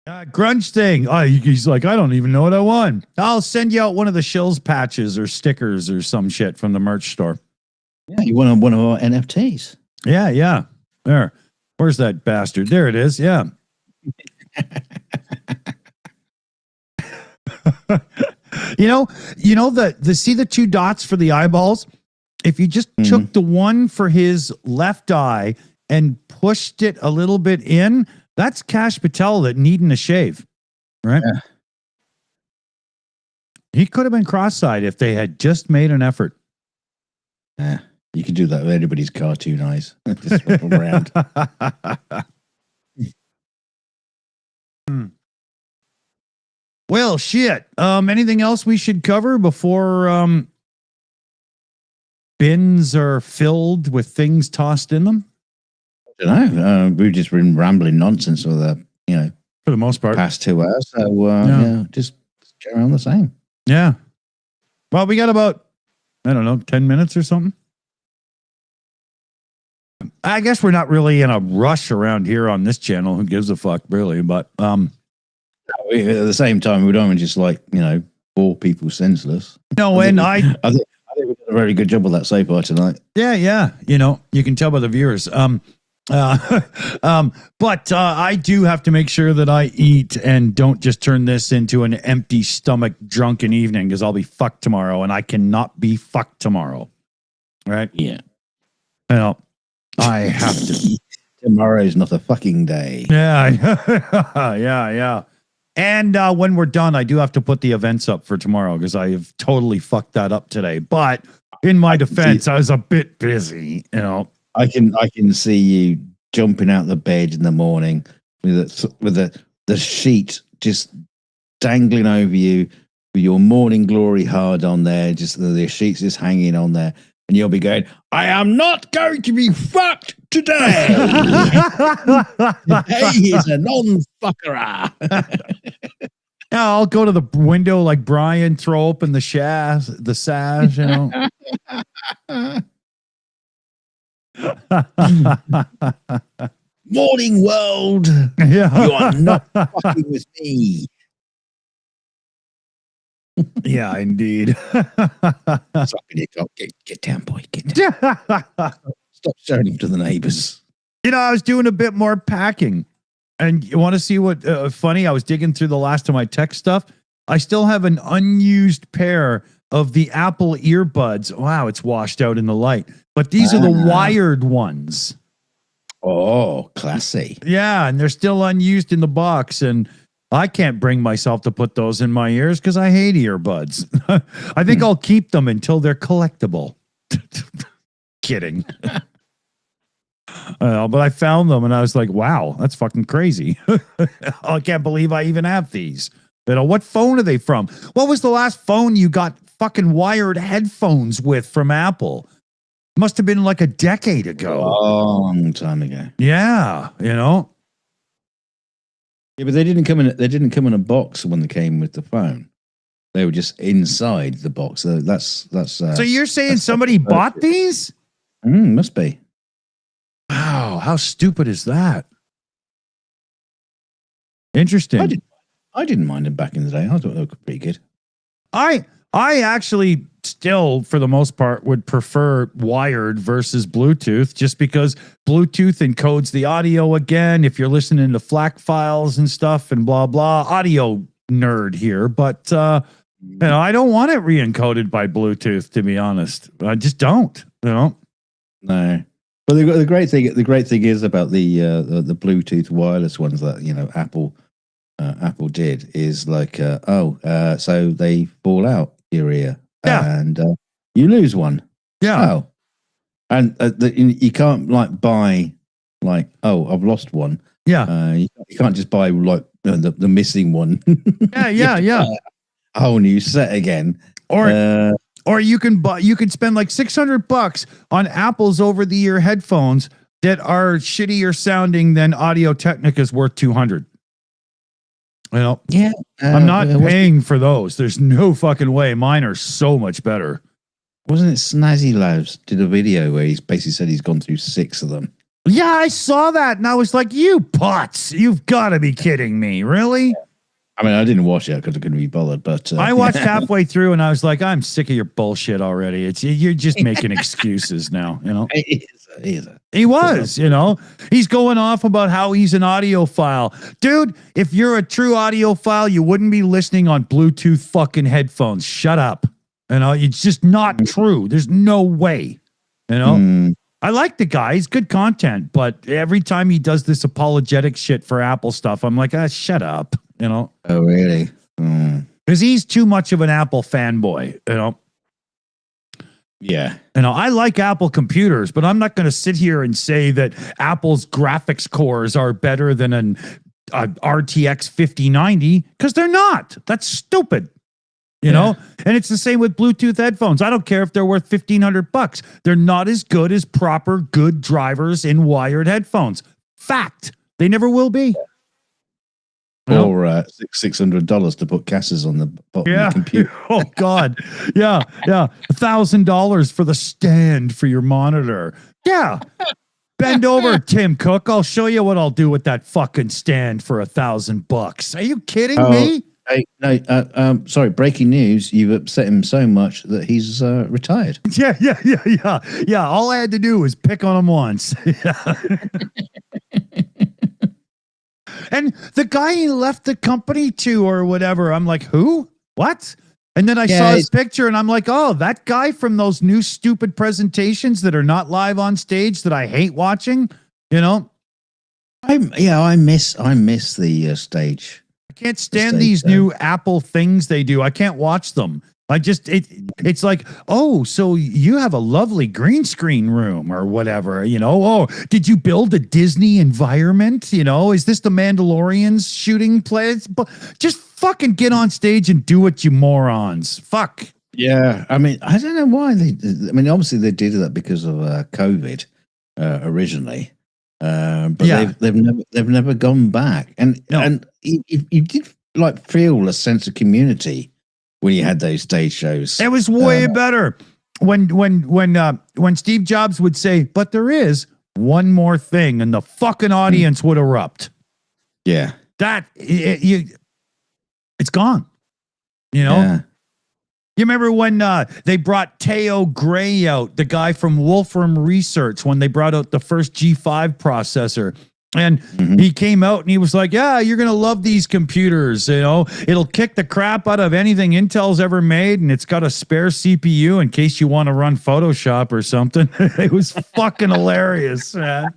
Grunge thing. Oh, he's like, I don't even know what I want. I'll send you out one of the Shills patches or stickers or some shit from the merch store. Yeah, you want one of our NFTs. Yeah. There. Where's that bastard? There it is. Yeah. See the two dots for the eyeballs? If you just took the one for his left eye and pushed it a little bit in, that's Cash Patel that needing a shave, right? Yeah. He could have been cross-eyed if they had just made an effort. Yeah, you could do that with anybody's cartoon eyes. Just swap them around. Well, shit. Anything else we should cover before bins are filled with things tossed in them? I don't know. We've just been rambling nonsense for the for the most part past 2 hours. So just carry on the same. Yeah. Well, we got about 10 minutes or something. I guess we're not really in a rush around here on this channel. Who gives a fuck, really? But at the same time, we don't want to just bore people senseless. No, I think we did a very good job of that so far tonight. Yeah. You can tell by the viewers. But I do have to make sure that I eat and don't just turn this into an empty stomach drunken evening, because I'll be fucked tomorrow, and I cannot be fucked tomorrow. Right? Yeah. I have to. Tomorrow's not a fucking day. Yeah. Yeah. And when we're done, I do have to put the events up for tomorrow, because I have totally fucked that up today. But in my defense, I was a bit busy, I can see you jumping out the bed in the morning with the sheet just dangling over you with your morning glory hard on there, just the sheets just hanging on there, and you'll be going, I am not going to be fucked today. Today is a non-fuckera. Yeah, I'll go to the window like Brian, throw open the sash, you know. Morning world. Yeah. You are not fucking with me. Yeah, indeed. Get down, boy. Get down. Stop showing him to the neighbors. You know, I was doing a bit more packing. And you want to see what funny? I was digging through the last of my tech stuff. I still have an unused pair of the Apple earbuds. Wow, it's washed out in the light. But these are the wired ones. Oh, classy. Yeah, and they're still unused in the box. And I can't bring myself to put those in my ears because I hate earbuds. I think I'll keep them until they're collectible. Kidding. But I found them and I was like, wow, that's fucking crazy. I can't believe I even have these. You know, what phone are they from? What was the last phone you got fucking wired headphones with from Apple? Must have been like a decade ago. A long time ago. Yeah, you know. Yeah, but they didn't come in a box when they came with the phone. They were just inside the box. So you're saying somebody bought these? Must be. Wow, how stupid is that? Interesting. I didn't mind them back in the day. I thought they were pretty good. I actually still, for the most part, would prefer wired versus Bluetooth, just because Bluetooth encodes the audio again. If you're listening to FLAC files and stuff and blah blah, audio nerd here, but you know, I don't want it re-encoded by Bluetooth. To be honest, I just don't. You know, no. But the great thing is about the Bluetooth wireless ones that, you know, Apple did is like so they fall out your ear and you lose one. Yeah. And you can't like buy like, I've lost one. Yeah. You can't just buy like the missing one. Yeah. A whole new set again. Or you can spend like $600 on Apple's over-the-ear headphones that are shittier sounding than Audio-Technica's worth $200. You know, I'm not paying for those. There's no fucking way. Mine are so much better. Wasn't it Snazzy Labs did a video where he's basically said he's gone through 6 of them? Yeah, I saw that, and I was like, "You putz! You've got to be kidding me, really?" I mean, I didn't watch it because I couldn't be bothered, but I watched halfway through and I was like, I'm sick of your bullshit already. You're just making excuses now, you know. He was, you know. He's going off about how he's an audiophile. Dude, if you're a true audiophile, you wouldn't be listening on Bluetooth fucking headphones. Shut up. You know, it's just not true. There's no way. You know? I like the guy. He's good content, but every time he does this apologetic shit for Apple stuff, I'm like, shut up. You know? Oh, really? Because he's too much of an Apple fanboy, you know? Yeah. You know, I like Apple computers, but I'm not going to sit here and say that Apple's graphics cores are better than an RTX 5090, because they're not. That's stupid. You know? And it's the same with Bluetooth headphones. I don't care if they're worth $1,500. They're not as good as proper good drivers in wired headphones. Fact. They never will be. Or $600 to put Cassis on the bottom of the computer. Oh God. Yeah. $1,000 for the stand for your monitor. Yeah. Bend over, Tim Cook. I'll show you what I'll do with that fucking stand for $1,000. Are you kidding me? Hey, no, sorry, breaking news. You've upset him so much that he's retired. Yeah. All I had to do was pick on him once. And the guy he left the company to or whatever, I'm like, who? What? And then I saw his picture and I'm like, oh, that guy from those new stupid presentations that are not live on stage that I hate watching, you know? I miss the stage. I can't stand these new Apple things they do. I can't watch them. It's like, oh, so you have a lovely green screen room or whatever, you know? Oh, did you build a Disney environment? You know, is this the Mandalorian's shooting place? But just fucking get on stage and do it, you morons. Fuck. Yeah. I mean, I don't know why obviously they did that because of COVID originally. But they've never gone back. And you did like feel a sense of community when you had those stage shows. It was way better when Steve Jobs would say, "But there is one more thing," and the fucking audience would erupt. Yeah. It's gone. You know. Yeah. You remember when they brought Teo Gray out, the guy from Wolfram Research, when they brought out the first G5 processor. And he came out and he was like, yeah, you're going to love these computers. You know, it'll kick the crap out of anything Intel's ever made. And it's got a spare CPU in case you want to run Photoshop or something. It was fucking hilarious, man.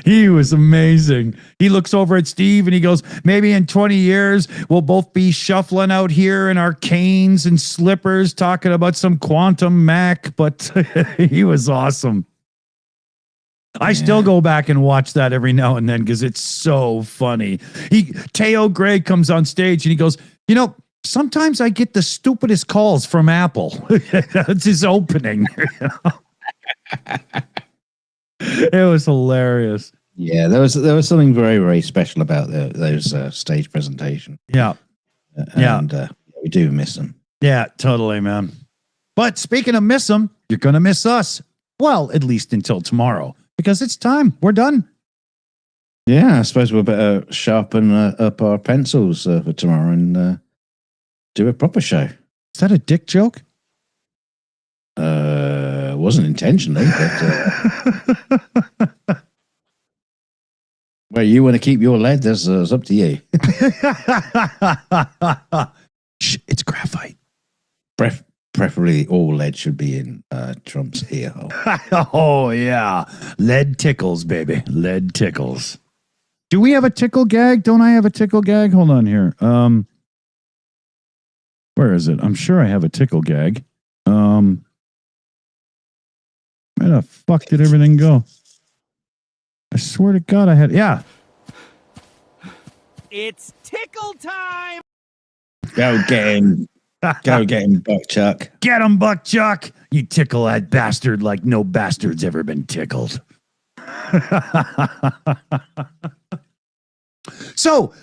He was amazing. He looks over at Steve and he goes, maybe in 20 years, we'll both be shuffling out here in our canes and slippers talking about some quantum Mac. But he was awesome. I still go back and watch that every now and then because it's so funny. Teo Gray comes on stage and he goes, you know, sometimes I get the stupidest calls from Apple. That's his opening. You know? It was hilarious. Yeah, there was something very, very special about those stage presentation. Yeah. And we do miss them. Yeah, totally, man. But speaking of miss them, you're going to miss us. Well, at least until tomorrow, because it's time. We're done. Yeah, I suppose we better sharpen up our pencils for tomorrow and do a proper show. Is that a dick joke? Wasn't intentionally, but well, you want to keep your lead, that's up to you. Shh, it's graphite. Preferably all lead should be in Trump's ear hole. Oh, yeah. Lead tickles, baby. Lead tickles. Do we have a tickle gag? Don't I have a tickle gag? Hold on here. Where is it? I'm sure I have a tickle gag. Where the fuck did everything go? I swear to God I had... Yeah. It's tickle time! Go get him. Go get him, Buckchuck. Get him, Buckchuck. You tickle that bastard like no bastard's ever been tickled. So,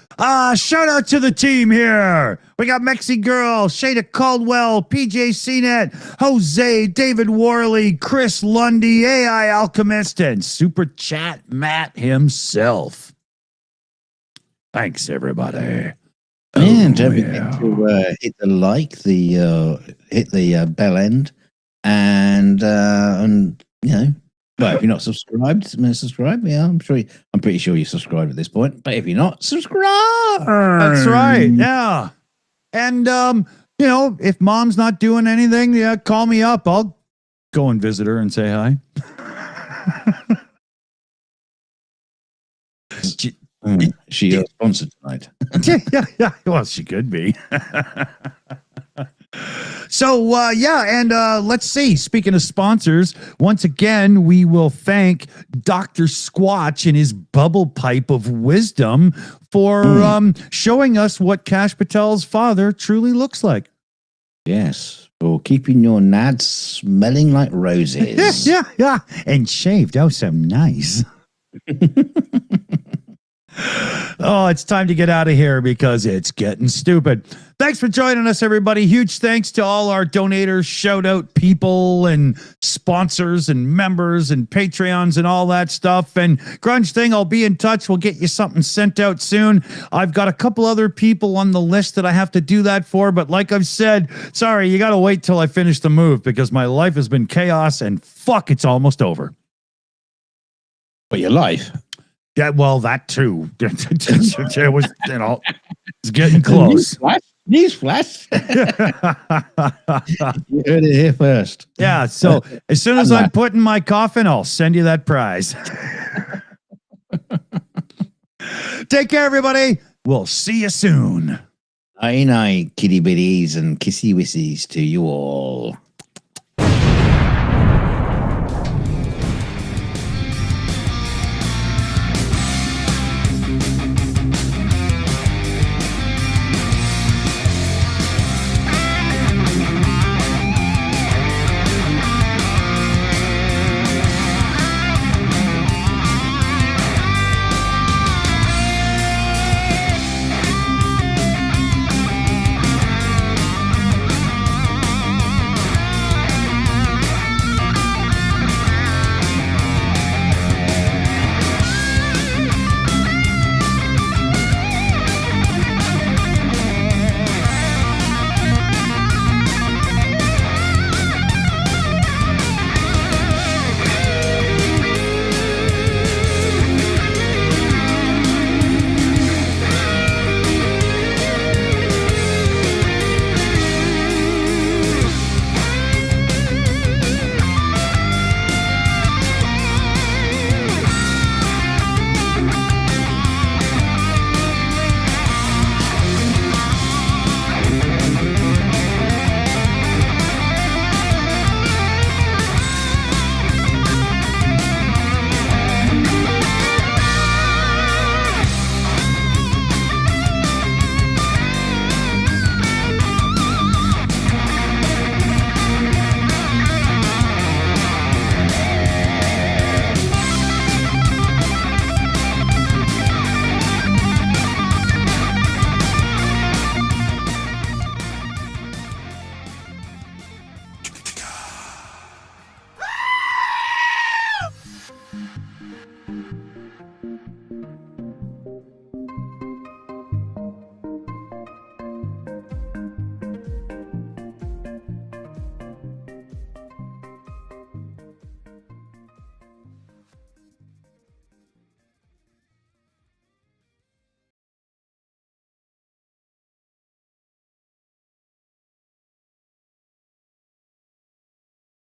shout out to the team here. We got Mexi Girl, Shada Caldwell, PJ CNET, Jose, David Worley, Chris Lundy, AI Alchemist, and Super Chat Matt himself. Thanks, everybody. And don't forget to hit the like, hit the bell end, and you know, well, if you're not subscribed, subscribe. Yeah, I'm pretty sure you're subscribed at this point. But if you're not, subscribe. That's right. Yeah, and you know, if Mom's not doing anything, yeah, call me up. I'll go and visit her and say hi. She is sponsored tonight. yeah. Well, she could be. So, yeah, and let's see. Speaking of sponsors, once again, we will thank Dr. Squatch and his bubble pipe of wisdom for showing us what Kash Patel's father truly looks like. Yes, for keeping your nads smelling like roses. yeah, and shaved. Oh, so nice. Oh, it's time to get out of here because it's getting stupid. Thanks for joining us, everybody. Huge thanks to all our donators, shout out people and sponsors and members and Patreons and all that stuff. And Grunge Thing, I'll be in touch. We'll get you something sent out soon. I've got a couple other people on the list that I have to do that for. But like I've said, sorry, you got to wait till I finish the move because my life has been chaos and fuck, it's almost over. But your life? Yeah, well, that too. It was, you know, it's getting close. Newsflash. You heard it here first. Yeah, so as soon as I'm put in my coffin, I'll send you that prize. Take care, everybody. We'll see you soon. Night, kitty bitties and kissy wissies to you all.